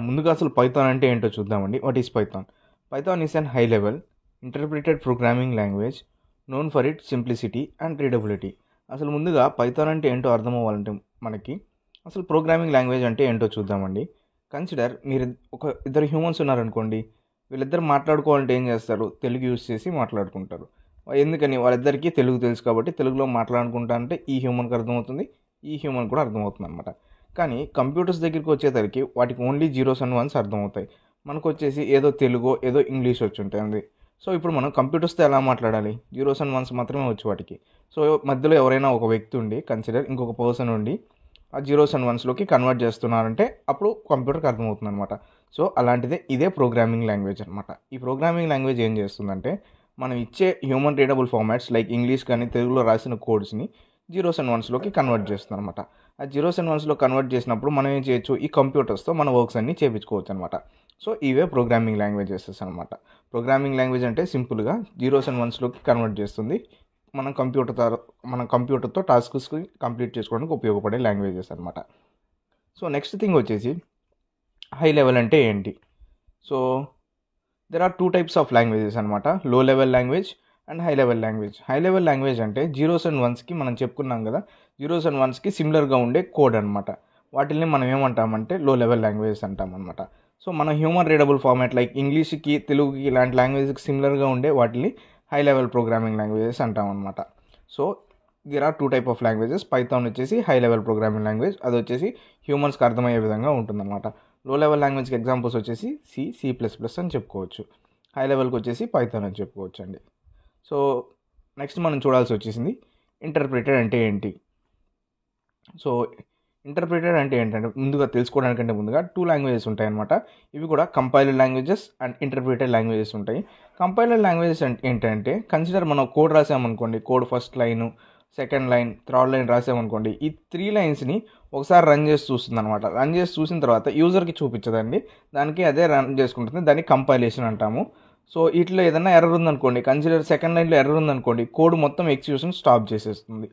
ముందుగా అసలు పైథాన్ అంటే ఏంటో చూద్దామండి. What is Python? Python is an high level interpreted programming language known for it simplicity and readability. అసలు ముందుగా పైథాన్ అంటే ఏంటో అర్థం అవ్వాలంటే మనకి అసలు ప్రోగ్రామింగ్ లాంగ్వేజ్ అంటే ఏంటో చూద్దామండి. కన్సిడర్ మీరు ఒక ఇద్దరు హ్యూమన్స్ ఉన్నారనుకోండి. వీళ్ళిద్దరు మాట్లాడుకోవాలంటే ఏం చేస్తారు? తెలుగు యూజ్ చేసి మాట్లాడుకుంటారు. ఎందుకని? వాళ్ళిద్దరికీ తెలుగు తెలుసు కాబట్టి తెలుగులో మాట్లాడుకుంటా అంటే ఈ హ్యూమన్కి అర్థమవుతుంది, ఈ హ్యూమన్ కూడా అర్థమవుతుంది అనమాట. కానీ కంప్యూటర్స్ దగ్గరికి వచ్చేసరికి వాటికి ఓన్లీ జీరోస్ అండ్ వన్స్ అర్థమవుతాయి. మనకు వచ్చేసి ఏదో తెలుగో ఏదో ఇంగ్లీష్ వచ్చి ఉంటుంది. సో ఇప్పుడు మనం కంప్యూటర్స్తో ఎలా మాట్లాడాలి? జీరోస్ అండ్ వన్స్ మాత్రమే వచ్చు వాటికి. సో మధ్యలో ఎవరైనా ఒక వ్యక్తి ఉండి కన్సిడర్ ఇంకొక పర్సన్ ఉండి ఆ జీరోస్ అండ్ వన్స్లోకి కన్వర్ట్ చేస్తున్నారంటే అప్పుడు కంప్యూటర్కి అర్థమవుతుంది అనమాట. సో అలాంటిదే ఇదే ప్రోగ్రామింగ్ లాంగ్వేజ్ అనమాట. ఈ ప్రోగ్రామింగ్ లాంగ్వేజ్ ఏం చేస్తుందంటే మనం ఇచ్చే human readable formats like English కానీ తెలుగులో రాసిన కోడ్స్ని జీరోస్ అండ్ వన్స్లోకి కన్వర్ట్ చేస్తుంది అనమాట. ఆ జీరోస్ అండ్ వన్స్లో కన్వర్ట్ చేసినప్పుడు మనం ఏం చేయొచ్చు? ఈ కంప్యూటర్స్తో మన వర్క్స్ అన్నీ చేయించుకోవచ్చు అనమాట. సో ఇవే ప్రోగ్రామింగ్ లాంగ్వేజెస్ అనమాట. ప్రోగ్రామింగ్ లాంగ్వేజ్ అంటే సింపుల్గా జీరోస్ అండ్ వన్స్లోకి కన్వర్ట్ చేస్తుంది. మన కంప్యూటర్తో టాస్క్స్కి కంప్లీట్ చేసుకోవడానికి ఉపయోగపడే లాంగ్వేజెస్ అనమాట. సో నెక్స్ట్ థింగ్ వచ్చేసి హై లెవెల్ అంటే ఏంటి? So there are two types of languages అనమాట. Low level language and high level language. High level language అంటే జీరోస్ అండ్ వన్స్కి మనం చెప్పుకున్నాం కదా, జీరోస్ అండ్ వన్స్కి సిమిలర్గా ఉండే కోడ్ అనమాట. వాటిని మనం ఏమంటామంటే లో లెవెల్ లాంగ్వేజెస్ అంటాం అనమాట. సో మన హ్యూమన్ రీడబుల్ ఫార్మాట్ లైక్ ఇంగ్లీష్కి తెలుగుకి ఇలాంటి లాంగ్వేజ్కి సిమిలర్గా ఉండే వాటిని హై లెవెల్ ప్రోగ్రామింగ్ లాంగ్వేజెస్ అంటాం అనమాట. So there are two type of languages. Python వచ్చేసి హై లెవెల్ ప్రోగ్రామింగ్ లాంగ్వేజ్, అది వచ్చేసి హ్యూమన్స్కి అర్థమయ్యే విధంగా ఉంటుందన్నమాట. లో లెవెల్ లాంగ్వేజ్కి ఎగ్జాంపుల్స్ వచ్చేసి C++ అని చెప్పుకోవచ్చు. హై లెవెల్కి వచ్చేసి పైథాన్ అని చెప్పుకోవచ్చు అండి. సో నెక్స్ట్ మనం చూడాల్సి వచ్చేసింది ఇంటర్ప్రిటెడ్ అంటే ఏంటి. సో ఇంటర్ప్రిటెడ్ అంటే ఏంటంటే ముందుగా తెలుసుకోవడానికంటే ముందుగా టూ లాంగ్వేజెస్ ఉంటాయన్నమాట. ఇవి కూడా compiler languages and interpreted languages ఉంటాయి. కంపైలర్ లాంగ్వేజెస్ అంటే ఏంటంటే కన్సిడర్ మనం కోడ్ రాసామనుకోండి, code first line, second line, third line రాసామనుకోండి, ఈ 3 లైన్స్ని ఒకసారి రన్ చేసి చూస్తుంది అనమాట. రన్ చేసి చూసిన తర్వాత యూజర్కి చూపించదండి, దానికి అదే రన్ చేసుకుంటుంది. దాన్ని కంపైలేషన్ అంటాము. సో ఇట్లా ఏదైనా ఎర్రర్ ఉందనుకోండి, కన్సిడర్ సెకండ్ లైన్లో ఎర్రర్ ఉందనుకోండి, కోడ్ మొత్తం ఎగ్జిక్యూషన్ స్టాప్ చేసేస్తుంది.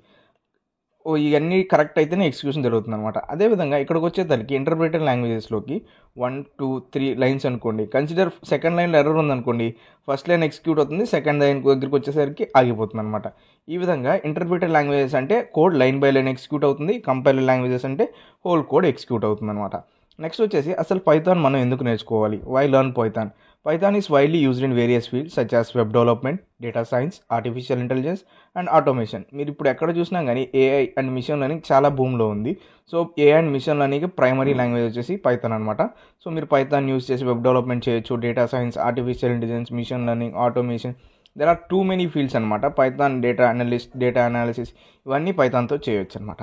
ఇవన్నీ కరెక్ట్ అయితేనే ఎగ్జిక్యూషన్ జరుగుతుంది అనమాట. అదేవిధంగా ఇక్కడికి వచ్చేసరికి ఇంటర్ప్రిటెడ్ లాంగ్వేజెస్లోకి 1, 2, 3 లైన్స్ అనుకోండి, కన్సిడర్ సెకండ్ లైన్లో ఎర్రర్ ఉందనుకోండి, ఫస్ట్ లైన్ ఎగ్జిక్యూట్ అవుతుంది, సెకండ్ లైన్ దగ్గరికి వచ్చేసరికి ఆగిపోతుంది అనమాట. ఈ విధంగా ఇంటర్ప్రిటెడ్ లాంగ్వేజెస్ అంటే code line by line execute అవుతుంది, కంపైలర్ లాంగ్వేజెస్ అంటే హోల్ కోడ్ ఎగ్జిక్యూట్ అవుతుంది అనమాట. నెక్స్ట్ వచ్చేసి అసలు పైథాన్ మనం ఎందుకు నేర్చుకోవాలి? Why learn Python? Python is widely used in various fields such as web development, data science, artificial intelligence and automation. మీరు ఇప్పుడు ఎక్కడ చూసినా కానీ ఏఐ అండ్ మిషన్ లెర్నింగ్ చాలా భూమిలో ఉంది. So AI and machine learning primary language వచ్చేసి Python అనమాట. సో మీరు పైథాన్ యూజ్ చేసి వెబ్ డెవలప్మెంట్ చేయొచ్చు, data science, artificial intelligence, machine learning, automation. There are too many fields అనమాట. Python data analyst, data analysis, ఇవన్నీ పైథాన్తో చేయొచ్చు అనమాట.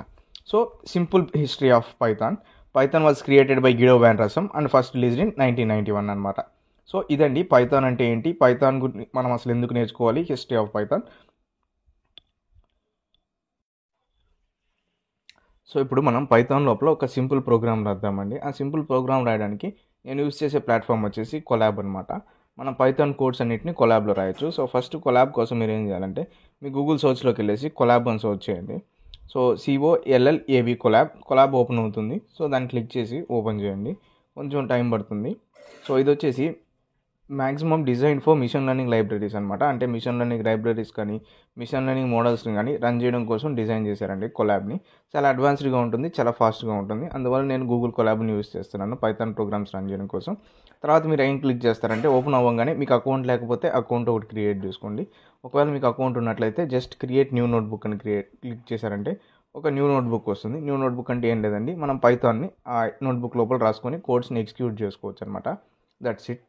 So simple history of Python. Python was created by Guido van Rossum and first released in 1991 అనమాట. So ఇదండి Python అంటే ఏంటి, Python గురించి మనం అసలు ఎందుకు నేర్చుకోవాలి, హిస్టరీ ఆఫ్ పైథాన్. సో ఇప్పుడు మనం పైథాన్ లోపల ఒక సింపుల్ ప్రోగ్రామ్ రాద్దామండి. ఆ సింపుల్ ప్రోగ్రామ్ రాయడానికి నేను యూజ్ చేసే ప్లాట్ఫామ్ వచ్చేసి కొలాబ్ అనమాట. మనం పైథాన్ కోడ్స్ అన్నింటినీ కొలాబ్లో రాయొచ్చు. సో ఫస్ట్ కొలాబ్ కోసం మీరు ఏం చేయాలంటే మీ గూగుల్ సర్చ్లోకి వెళ్ళేసి కొలాబ్ అని సర్చ్ చేయండి. సో COLLAB కొలాబ్ ఓపెన్ అవుతుంది. సో దాన్ని క్లిక్ చేసి ఓపెన్ చేయండి. కొంచెం టైం పడుతుంది. సో ఇది వచ్చేసి maximum design for machine learning libraries అనమాట. అంటే మిషన్ లెర్నింగ్ లైబ్రరీస్ కానీ మిషన్ లెర్నింగ్ మోడల్స్ని కానీ రన్ చేయడం కోసం డిజైన్ చేశారండి కొలాబ్ని. చాలా అడ్వాన్స్డ్గా ఉంటుంది, చాలా ఫాస్ట్గా ఉంటుంది. అందువల్ల నేను గూగుల్ కొలాబ్ని యూజ్ చేస్తున్నాను పైథాన్ ప్రోగ్రామ్స్ రన్ చేయడం కోసం. తర్వాత మీరు ఏం క్లిక్ చేస్తారంటే ఓపెన్ అవ్వగానే మీకు అకౌంట్ లేకపోతే అకౌంట్ ఒకటి క్రియేట్ చేసుకోండి. ఒకవేళ మీకు అకౌంట్ ఉన్నట్లయితే జస్ట్ క్రియేట్ న్యూ నోట్బుక్ అని క్లిక్ చేశారంటే ఒక న్యూ నోట్బుక్ వస్తుంది. న్యూ నోట్బుక్ అంటే ఏం లేదండి, మనం పైథాన్ని ఆ నోట్బుక్ లోపల రాసుకొని కోడ్స్ని ఎగ్జిక్యూట్ చేసుకోవచ్చు అనమాట. That's it.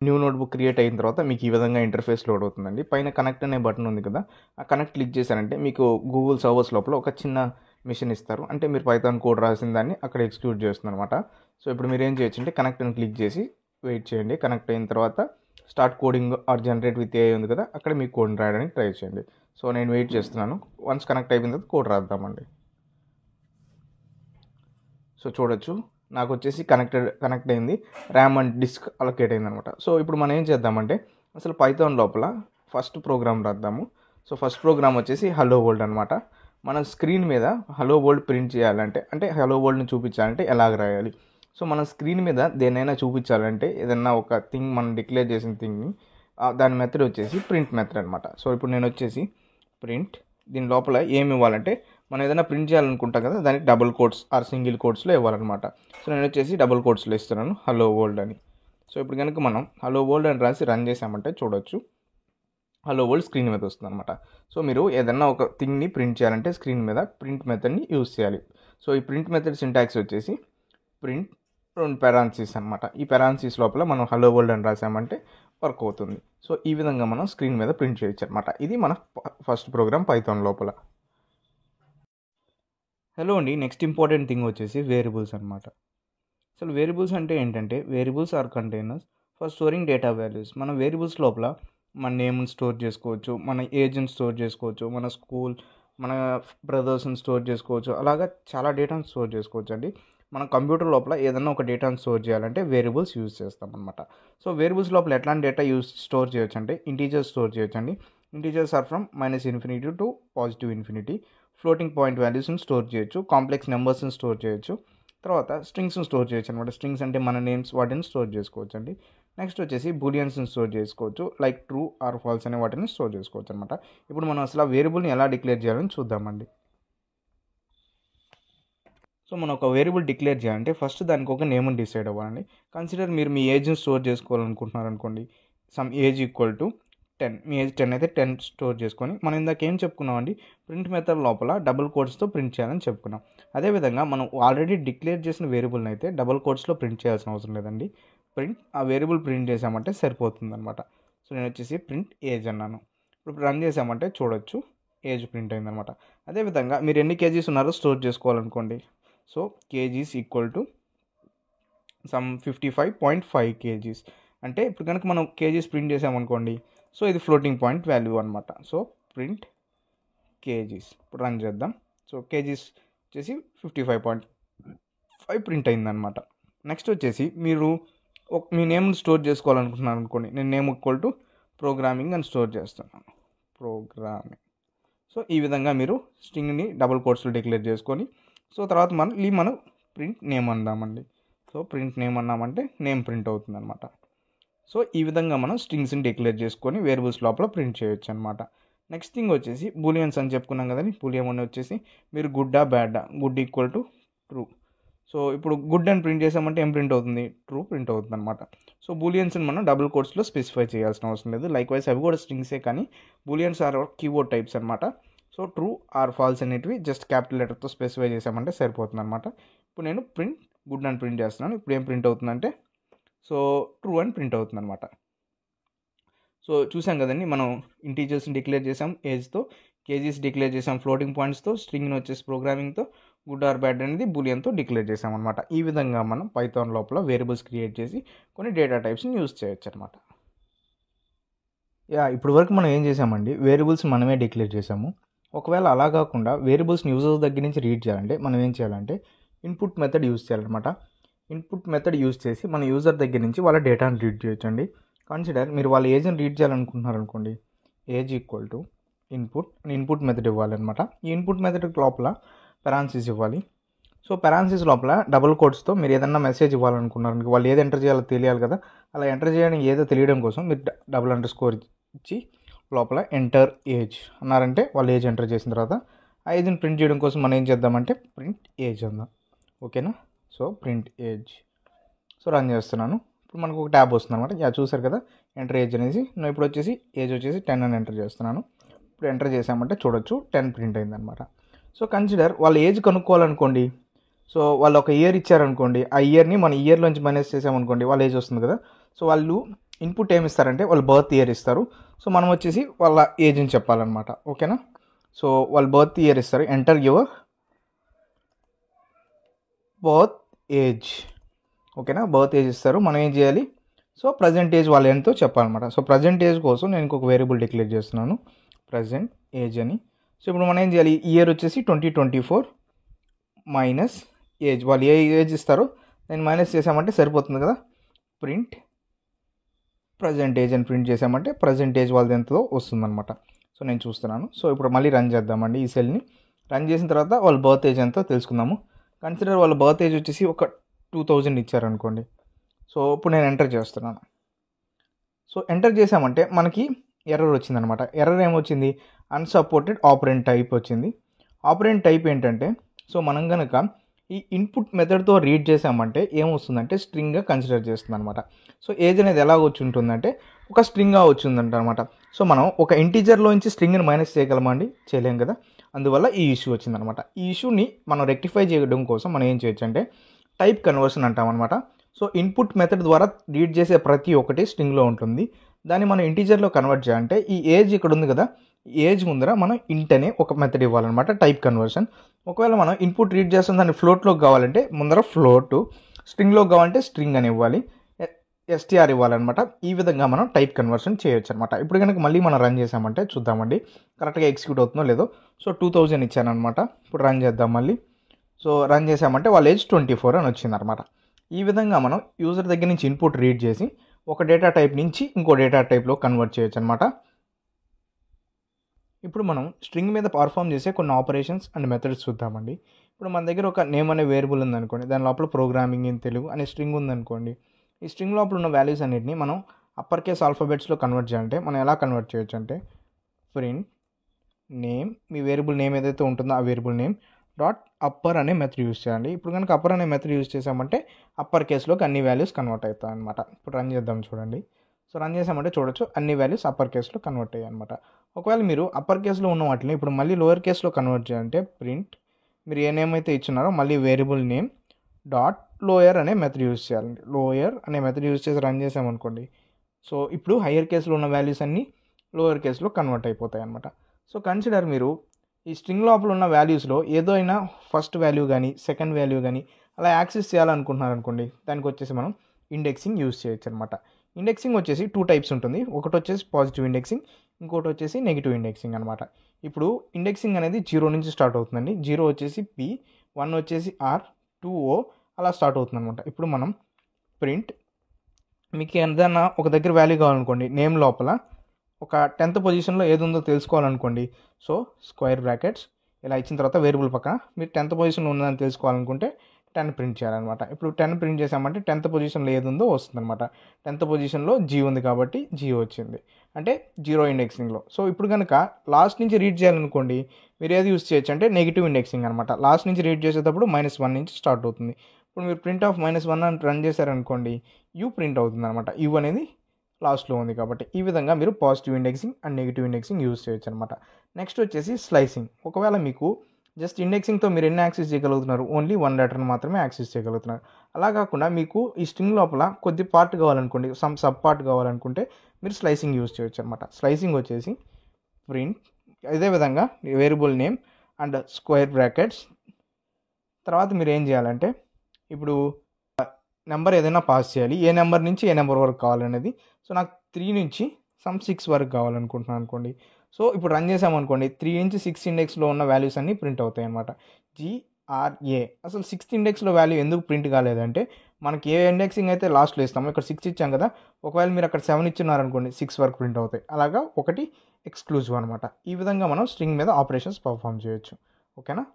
New notebook create అయిన తర్వాత మీకు ఈ విధంగా ఇంటర్ఫేస్ లోడ్ అవుతుందండి. పైన కనెక్ట్ అనే బటన్ ఉంది కదా, ఆ కనెక్ట్ క్లిక్ చేశారంటే మీకు గూగుల్ సర్వర్స్ లోపల ఒక చిన్న మిషన్ ఇస్తారు. అంటే మీరు పైథాన్ కోడ్ రాసిన దాన్ని అక్కడ ఎగ్జిక్యూట్ చేస్తుంది అనమాట. సో ఇప్పుడు మీరు ఏం చేయొచ్చు అంటే కనెక్ట్ అని క్లిక్ చేసి వెయిట్ చేయండి. కనెక్ట్ అయిన తర్వాత start coding or generate with AI ఉంది కదా, అక్కడ మీకు కోడ్ రాయడానికి ట్రై చేయండి. సో నేను వెయిట్ చేస్తున్నాను. వన్స్ కనెక్ట్ అయిపోయిన తర్వాత కోడ్ రాద్దామండి. సో చూడొచ్చు నాకు వచ్చేసి కనెక్ట్ అయింది, ర్యామ్ అండ్ డిస్క్ అలొకేట్ అయింది అనమాట. సో ఇప్పుడు మనం ఏం చేద్దామంటే అసలు పైథాన్ లోపల ఫస్ట్ ప్రోగ్రామ్ రాద్దాము. సో ఫస్ట్ ప్రోగ్రామ్ వచ్చేసి హలో వరల్డ్ అనమాట. మన స్క్రీన్ మీద హలో వరల్డ్ ప్రింట్ చేయాలంటే, అంటే హలో వరల్డ్ని చూపించాలంటే ఎలాగ రాయాలి? సో మన స్క్రీన్ మీద దేనైనా చూపించాలంటే ఏదన్నా ఒక థింగ్ మనం డిక్లేర్ చేసిన థింగ్ని దాని మెథడ్ వచ్చేసి ప్రింట్ మెథడ్ అనమాట. సో ఇప్పుడు నేను వచ్చేసి ప్రింట్ దీని లోపల ఏమి ఇవ్వాలంటే మనం ఏదైనా ప్రింట్ చేయాలనుకుంటాం కదా, దానికి డబుల్ కోట్స్ ఆర్ సింగిల్ కోట్స్లో ఇవ్వాలన్నమాట. సో నేను వచ్చేసి డబుల్ కోట్స్లో ఇస్తున్నాను హలో వరల్డ్ అని. సో ఇప్పుడు కనుక మనం హలో వరల్డ్ అని రాసి రన్ చేసామంటే చూడొచ్చు హలో వరల్డ్ స్క్రీన్ మీద వస్తుంది అనమాట. సో మీరు ఏదన్నా ఒక థింగ్ని ప్రింట్ చేయాలంటే స్క్రీన్ మీద ప్రింట్ మెథడ్ని యూజ్ చేయాలి. సో ఈ ప్రింట్ మెథడ్ సింటాక్స్ వచ్చేసి ప్రింట్ 2 పారాన్సిస్ అనమాట. ఈ పారాన్సిస్ లోపల మనం హలో వరల్డ్ అని రాసామంటే వర్క్ అవుతుంది. సో ఈ విధంగా మనం స్క్రీన్ మీద ప్రింట్ చేయొచ్చు అనమాట. ఇది మన ఫస్ట్ ప్రోగ్రామ్ పైథాన్ లోపల. హలో అండి, నెక్స్ట్ ఇంపార్టెంట్ థింగ్ వచ్చేసి వేరియబుల్స్ అనమాట. అసలు వేరియబుల్స్ అంటే ఏంటంటే variables are containers for storing data values. మన వేరియబుల్స్ లోపల మన నేమ్ని స్టోర్ చేసుకోవచ్చు, మన ఏజ్ని స్టోర్ చేసుకోవచ్చు, మన స్కూల్, మన బ్రదర్స్ని స్టోర్ చేసుకోవచ్చు, అలాగా చాలా డేటాను స్టోర్ చేసుకోవచ్చు అండి. మన కంప్యూటర్ లోపల ఏదన్నా ఒక డేటాను స్టోర్ చేయాలంటే వేరియబుల్స్ యూజ్ చేస్తాం అనమాట. సో వేరియబుల్స్ లోపల ఎట్లాంటి డేటా స్టోర్ చేయొచ్చు అంటే ఇంటీజర్స్ స్టోర్ చేయొచ్చు అండి. Integers are from -∞ to +∞. Floating point వాల్యూస్ని స్టోర్ చేయొచ్చు, కాంప్లెక్స్ నెంబర్స్ని స్టోర్ చేయొచ్చు, తర్వాత స్ట్రింగ్స్ని స్టోర్ చేయొచ్చు అనమాట. స్ట్రింగ్స్ అంటే మన నేమ్స్, వాటిని స్టోర్ చేసుకోవచ్చు అండి. నెక్స్ట్ వచ్చేసి బూలియన్స్ని స్టోర్ చేసుకోవచ్చు, లైక్ ట్రూ ఆర్ ఫాల్స్ అనే వాటిని స్టోర్ చేసుకోవచ్చు అనమాట. ఇప్పుడు మనం అసలు ఆ వేరియబుల్ని ఎలా డిక్లేర్ చేయాలని చూద్దామండి. సో మనం ఒక వేరియబుల్ డిక్లేర్ చేయాలంటే ఫస్ట్ దానికి ఒక నేమ్ని డిసైడ్ అవ్వాలండి. కన్సిడర్ మీరు మీ ఏజ్ని స్టోర్ చేసుకోవాలనుకుంటున్నారు అనుకోండి. Some age equal to 10. Me age 10 అయితే 10 స్టోర్ చేసుకొని మనం ఇందాక ఏం చెప్పుకున్నామండి, ప్రింట్ మెథడ్ లోపల డబుల్ కోట్స్తో ప్రింట్ చేయాలని చెప్పుకున్నాం. అదేవిధంగా మనం ఆల్రెడీ డిక్లేర్ చేసిన వేరియబుల్ని అయితే డబుల్ కోట్స్లో ప్రింట్ చేయాల్సిన అవసరం లేదండి. ఆ వేరియబుల్ ప్రింట్ చేసామంటే సరిపోతుంది అనమాట. సో నేను వచ్చేసి ప్రింట్ ఏజ్ అన్నాను. ఇప్పుడు రన్ చేసామంటే చూడొచ్చు ఏజ్ ప్రింట్ అయిందనమాట. అదేవిధంగా మీరు ఎన్ని కేజీస్ ఉన్నారో స్టోర్ చేసుకోవాలనుకోండి. So kgs equal to some 55.5 kgs. అంటే ఇప్పుడు కనుక మనం కేజీస్ ప్రింట్ చేసామనుకోండి, సో ఇది ఫ్లోటింగ్ పాయింట్ వాల్యూ అనమాట. So print kgs. ఇప్పుడు రన్ చేద్దాం. సో కేజీస్ వచ్చేసి 55.5 ప్రింట్ అయిందనమాట. నెక్స్ట్ వచ్చేసి మీరు మీ నేమ్ని స్టోర్ చేసుకోవాలనుకుంటున్నాను అనుకోండి. నేను నేమ్ ఈక్వల్ టు ప్రోగ్రామింగ్ అని స్టోర్ చేస్తున్నాను, ప్రోగ్రామింగ్. సో ఈ విధంగా మీరు స్ట్రింగ్ని డబుల్ కోట్స్లో డిక్లేర్ చేసుకొని సో తర్వాత మనం ప్రింట్ నేమ్ అందామండి. సో ప్రింట్ నేమ్ అన్నామంటే నేమ్ ప్రింట్ అవుతుంది అనమాట. సో ఈ విధంగా మనం స్ట్రింగ్స్ని డిక్లేర్ చేసుకొని వేరియబుల్స్ లోపల ప్రింట్ చేయొచ్చు అనమాట. నెక్స్ట్ థింగ్ వచ్చేసి బూలియన్స్ అని చెప్పుకున్నాం కదండి. బూలియన్ అని వచ్చేసి మీరు గుడ్డా బ్యాడా, good equal to true. So ఇప్పుడు గుడ్ అని ప్రింట్ చేసామంటే ఏం ప్రింట్ అవుతుంది, ట్రూ ప్రింట్ అవుతుంది అనమాట. సో బూలియన్స్ని మనం డబుల్ కోట్స్లో స్పెసిఫై చేయాల్సిన అవసరం లేదు. లైక్ వైజ్ అవి కూడా స్ట్రింగ్సే, కానీ బూలియన్స్ ఆర్ కీవర్డ్ టైప్స్ అనమాట. సో ట్రూ ఆర్ ఫాల్స్ అనేటివి జస్ట్ క్యాపిటల్ లెటర్తో స్పెసిఫై చేసామంటే సరిపోతుంది అనమాట. ఇప్పుడు నేను ప్రింట్ గుడ్ అని ప్రింట్ చేస్తున్నాను. ఇప్పుడు ఏం ప్రింట్ అవుతుందంటే సో ట్రూ అని ప్రింట్ అవుతుంది అనమాట. సో చూసాం కదండి, మనం ఇంటీజర్స్ని డిక్లేర్ చేసాం ఏజ్తో, కేజీస్ డిక్లేర్ చేసాం ఫ్లోటింగ్ పాయింట్స్తో, స్ట్రింగ్ని వచ్చేసి ప్రోగ్రామింగ్తో, గుడ్ ఆర్ బ్యాడ్ అనేది బూలియన్తో డిక్లేర్ చేసాం అనమాట. ఈ విధంగా మనం పైథాన్ లోపల వేరియబుల్స్ క్రియేట్ చేసి కొన్ని డేటా టైప్స్ని యూజ్ చేయొచ్చు అనమాట. ఇప్పుడు వరకు మనం ఏం చేసామండి, వేరియబుల్స్ మనమే డిక్లేర్ చేసాము. ఒకవేళ అలా కాకుండా వేరియబుల్స్ని యూజర్ దగ్గర నుంచి రీడ్ చేయాలంటే మనం ఏం చేయాలంటే ఇన్పుట్ మెథడ్ యూజ్ చేయాలన్నమాట. ఇన్పుట్ మెథడ్ యూజ్ చేసి మన యూజర్ దగ్గర నుంచి వాళ్ళ డేటాను రీడ్ చేయొచ్చండి. కన్సిడర్ మీరు వాళ్ళ ఏజ్ని రీడ్ చేయాలనుకుంటున్నారు అనుకోండి. Age equal to input method ఇవ్వాలన్నమాట. ఈ ఇన్పుట్ మెథడ్ లోపల పారాన్సిస్ ఇవ్వాలి. సో పారాన్సిస్ లోపల డబుల్ కోట్స్తో మీరు ఏదన్నా మెసేజ్ ఇవ్వాలనుకున్నారు, వాళ్ళు ఏది ఎంటర్ చేయాలో తెలియాలి కదా, అలా ఎంటర్ చేయడం ఏదో తెలియడం కోసం మీరు $_ ఇచ్చి లోపల ఎంటర్ ఏజ్ అన్నారంటే వాళ్ళు ఏజ్ ఎంటర్ చేసిన తర్వాత ఆ ఏజ్ని ప్రింట్ చేయడం కోసం మనం ఏం చేద్దామంటే ప్రింట్ ఏజ్ అందాం. ఓకేనా. So print age. So run చేస్తున్నాను. ఇప్పుడు మనకు ఒక ట్యాబ్ వస్తుంది అనమాట. చూసారు కదా ఎంటర్ ఏజ్ అనేసి. నేను ఇప్పుడు వచ్చేసి ఏజ్ వచ్చేసి 10 అని ఎంటర్ చేస్తున్నాను. ఇప్పుడు ఎంటర్ చేసామంటే చూడొచ్చు 10 ప్రింట్ అయిందనమాట. సో కన్సిడర్ వాళ్ళ ఏజ్ కనుక్కోవాలనుకోండి. సో వాళ్ళు ఒక ఇయర్ ఇచ్చారనుకోండి, ఆ ఇయర్ని మన ఇయర్లోంచి మైనస్ చేసామనుకోండి వాళ్ళ ఏజ్ వస్తుంది కదా. సో వాళ్ళు ఇన్పుట్ ఏమి ఇస్తారంటే వాళ్ళు బర్త్ ఇయర్ ఇస్తారు. సో మనం వచ్చేసి వాళ్ళ ఏజ్ని చెప్పాలన్నమాట. ఓకేనా. సో వాళ్ళు బర్త్ ఇయర్ ఇస్తారు, ఎంటర్ యువర్ బర్త్ ఏజ్. ఓకేనా, బర్త్ ఏజ్ ఇస్తారు. మనం ఏం చేయాలి, సో ప్రజెంట్ ఏజ్ వాళ్ళు ఎంతో చెప్పాలన్నమాట. సో ప్రజెంట్ ఏజ్ కోసం నేను ఇంకొక వేరియబుల్ డిక్లేర్ చేస్తున్నాను, ప్రజెంట్ ఏజ్ అని. సో ఇప్పుడు మనం ఏం చేయాలి, ఇయర్ వచ్చేసి 2024 మైనస్ ఏజ్, వాళ్ళు ఏ ఏజ్ ఇస్తారో నేను మైనస్ చేసామంటే సరిపోతుంది కదా. ప్రింట్ ప్రజెంట్ ఏజ్ అని ప్రింట్ చేసామంటే ప్రజెంట్ ఏజ్ వాళ్ళది ఎంతో వస్తుందన్నమాట. సో నేను చూస్తున్నాను. సో ఇప్పుడు మళ్ళీ రన్ చేద్దామండి ఈ సెల్ని. రన్ చేసిన తర్వాత వాళ్ళ బర్త్ ఏజ్ ఎంతో తెలుసుకుందాము. కన్సిడర్ వాళ్ళ బర్త్ ఏజ్ వచ్చేసి ఒక 2000 ఇచ్చారనుకోండి. సో ఇప్పుడు నేను ఎంటర్ చేస్తున్నాను. సో ఎంటర్ చేసామంటే మనకి ఎర్రర్ వచ్చిందనమాట. ఎర్రర్ ఏమొచ్చింది, అన్సపోర్టెడ్ ఆపరెంట్ టైప్ వచ్చింది. ఆపరెంట్ టైప్ ఏంటంటే, సో మనం కనుక ఈ ఇన్పుట్ మెథడ్తో రీడ్ చేసామంటే ఏమొస్తుందంటే స్ట్రింగ్గా కన్సిడర్ చేస్తుంది అనమాట. సో ఏజ్ అనేది ఎలా వచ్చి ఉంటుందంటే ఒక స్ట్రింగ్గా వచ్చిందంట అనమాట. సో మనం ఒక ఇంటీజర్లోంచి స్ట్రింగ్ని మైనస్ చేయగలమా అండి? చేయలేం కదా. అందువల్ల ఈ ఇష్యూ వచ్చిందనమాట. ఈ ఇష్యూని మనం రెక్టిఫై చేయడం కోసం మనం ఏం చేయొచ్చు అంటే టైప్ కన్వర్షన్ అంటాం అనమాట. సో ఇన్పుట్ మెథడ్ ద్వారా రీడ్ చేసే ప్రతి ఒక్కటి స్ట్రింగ్లో ఉంటుంది. దాన్ని మనం ఇంటీజర్లో కన్వర్ట్ చేయాలంటే ఈ ఏజ్ ఇక్కడ ఉంది కదా, ఈ ఏజ్ ముందర మనం ఇంట్ అనే ఒక మెథడ్ ఇవ్వాలన్నమాట, టైప్ కన్వర్షన్. ఒకవేళ మనం ఇన్పుట్ రీడ్ చేస్తాం దాన్ని ఫ్లోట్లోకి కావాలంటే ముందర ఫ్లోట్, స్ట్రింగ్లో కావాలంటే స్ట్రింగ్ అని ఇవ్వాలి, ఎస్టీఆర్ ఇవ్వాలన్నమాట. ఈ విధంగా మనం టైప్ కన్వర్షన్ చేయొచ్చు అనమాట. ఇప్పుడు కనుక మళ్ళీ మనం రన్ చేసామంటే చూద్దామండి కరెక్ట్గా ఎగ్జిక్యూట్ అవుతుందో లేదో. సో 2000 ఇచ్చానమాట. ఇప్పుడు రన్ చేద్దాం మళ్ళీ. సో రన్ చేసామంటే వాళ్ళ ఏజ్ 24 అని వచ్చిందనమాట. ఈ విధంగా మనం యూజర్ దగ్గర నుంచి ఇన్పుట్ రీడ్ చేసి ఒక డేటా టైప్ నుంచి ఇంకో డేటా టైప్లో కన్వర్ట్ చేయొచ్చు అనమాట. ఇప్పుడు మనం స్ట్రింగ్ మీద పర్ఫామ్ చేసే కొన్ని ఆపరేషన్స్ అండ్ మెథడ్స్ చూద్దామండి. ఇప్పుడు మన దగ్గర ఒక నేమ్ అనే వేరియబుల్ ఉందనుకోండి, దాని లోపల ప్రోగ్రామింగ్ ఇన్ తెలుగు అనే స్ట్రింగ్ ఉందనుకోండి. ఈ స్ట్రింగ్ లోపల ఉన్న వాల్యూస్ అన్నిటిని మనం అప్పర్ కేస్ ఆల్ఫాబెట్స్లో కన్వర్ట్ చేయాలంటే మనం ఎలా కన్వర్ట్ చేయొచ్చు అంటే ప్రింట్ నేమ్, మీ వేరియబుల్ నేమ్ ఏదైతే ఉంటుందో ఆ వేరియబుల్ నేమ్ డాట్ అప్పర్ అనే మెథడ్ యూస్ చేయాలి. ఇప్పుడు కనుక అప్పర్ అనే మెథడ్ యూస్ చేసామంటే అప్పర్ కేస్లోకి అన్ని వాల్యూస్ కన్వర్ట్ అవుతాయి అనమాట. ఇప్పుడు రన్ చేద్దాం చూడండి. సో రన్ చేసామంటే చూడొచ్చు అన్ని వాల్యూస్ అప్పర్ కేస్లో కన్వర్ట్ అయ్యాయి అనమాట. ఒకవేళ మీరు అప్పర్ కేస్లో ఉన్న వాటిని ఇప్పుడు మళ్ళీ లోయర్ కేస్లో కన్వర్ట్ చేయాలంటే ప్రింట్ మీరు ఏ నేమ్ అయితే ఇచ్చినారో మళ్ళీ వేరియబుల్ నేమ్ డాట్ లోయర్ అనే మెథడ్ యూస్ చేయాలండి. లోయర్ అనే మెథడ్ యూస్ చేసి రన్ చేసామనుకోండి, సో ఇప్పుడు హయ్యర్ కేస్లో ఉన్న వాల్యూస్ అన్నీ లోయర్ కేస్లో కన్వర్ట్ అయిపోతాయి అనమాట. సో కన్సిడర్ మీరు ఈ స్ట్రింగ్ లోపల ఉన్న వాల్యూస్లో ఏదో అయినా ఫస్ట్ వాల్యూ కానీ సెకండ్ వాల్యూ కానీ అలా యాక్సెస్ చేయాలనుకుంటున్నారు అనుకోండి, దానికి వచ్చేసి మనం ఇండెక్సింగ్ యూస్ చేయొచ్చు అనమాట. ఇండెక్సింగ్ వచ్చేసి 2 టైప్స్ ఉంటుంది. ఒకటి వచ్చేసి పాజిటివ్ ఇండెక్సింగ్, ఇంకోటి వచ్చేసి నెగిటివ్ ఇండెక్సింగ్ అనమాట. ఇప్పుడు ఇండెక్సింగ్ అనేది 0 నుంచి స్టార్ట్ అవుతుందండి. 0 వచ్చేసి P, 1 వచ్చేసి R, 2 O అలా స్టార్ట్ అవుతుంది అనమాట. ఇప్పుడు మనం ప్రింట్ మీకు ఏదైనా ఒక దగ్గర వాల్యూ కావాలనుకోండి, నేమ్ లోపల ఒక 10th పొజిషన్లో ఏది ఉందో తెలుసుకోవాలనుకోండి, సో స్క్వేర్ బ్రాకెట్స్ ఇలా ఇచ్చిన తర్వాత వేరియబుల్ పక్కన మీరు 10th పొజిషన్లో ఉందని తెలుసుకోవాలనుకుంటే 10 ప్రింట్ చేయాలన్నమాట. ఇప్పుడు 10 ప్రింట్ చేసామంటే 10th పొజిషన్లో ఏది ఉందో వస్తుందన్నమాట. 10th పొజిషన్లో G ఉంది కాబట్టి G వచ్చింది, అంటే 0 ఇండెక్సింగ్లో. సో ఇప్పుడు కనుక లాస్ట్ నుంచి రీడ్ చేయాలనుకోండి, మీరు ఏది యూస్ చేయొచ్చు అంటే నెగిటివ్ ఇండెక్సింగ్ అనమాట. లాస్ట్ నుంచి రీడ్ చేసేటప్పుడు -1 నుంచి స్టార్ట్ అవుతుంది. ఇప్పుడు మీరు ప్రింట్ ఆఫ్ -1 అని రన్ చేశారనుకోండి, యూ ప్రింట్ అవుతుంది అనమాట. యూ అనేది లాస్ట్లో ఉంది కాబట్టి. ఈ విధంగా మీరు positive indexing and negative indexing use చేయొచ్చు అనమాట. నెక్స్ట్ వచ్చేసి స్లైసింగ్. ఒకవేళ మీకు జస్ట్ ఇండెక్సింగ్తో మీరు ఎన్ని యాక్సెస్ చేయగలుగుతున్నారు, ఓన్లీ 1 లెటర్ని మాత్రమే యాక్సెస్ చేయగలుగుతున్నారు. అలా కాకుండా మీకు ఈ స్ట్రింగ్ లోపల కొద్ది పార్ట్ కావాలనుకోండి, సబ్ పార్ట్ కావాలనుకుంటే మీరు స్లైసింగ్ యూస్ చేయొచ్చు అనమాట. స్లైసింగ్ వచ్చేసి ప్రింట్ ఇదే విధంగా variable name and square brackets తర్వాత మీరు ఏం చేయాలంటే ఇప్పుడు నెంబర్ ఏదైనా పాస్ చేయాలి, ఏ నెంబర్ నుంచి ఏ నెంబర్ వరకు కావాలనేది. సో నాకు 3 నుంచి 6 వరకు కావాలనుకుంటున్నాను అనుకోండి. సో ఇప్పుడు రన్ చేసామనుకోండి, 3 నుంచి 6 ఇండెక్స్లో ఉన్న వాల్యూస్ అన్నీ ప్రింట్ అవుతాయి అనమాట. GRA అసలు 6th ఇండెక్స్లో వాల్యూ ఎందుకు ప్రింట్ కాలేదంటే మనకి ఏ ఇండెక్సింగ్ అయితే లాస్ట్లో ఇస్తామో ఇక్కడ 6 ఇచ్చాం కదా, ఒకవేళ మీరు అక్కడ 7 ఇచ్చున్నారనుకోండి 6 వరకు ప్రింట్ అవుతాయి. అలాగా ఒకటి ఎక్స్క్లూజివ్ అనమాట. ఈ విధంగా మనం స్ట్రింగ్ మీద ఆపరేషన్స్ పర్ఫామ్ చేయొచ్చు. ఓకేనా.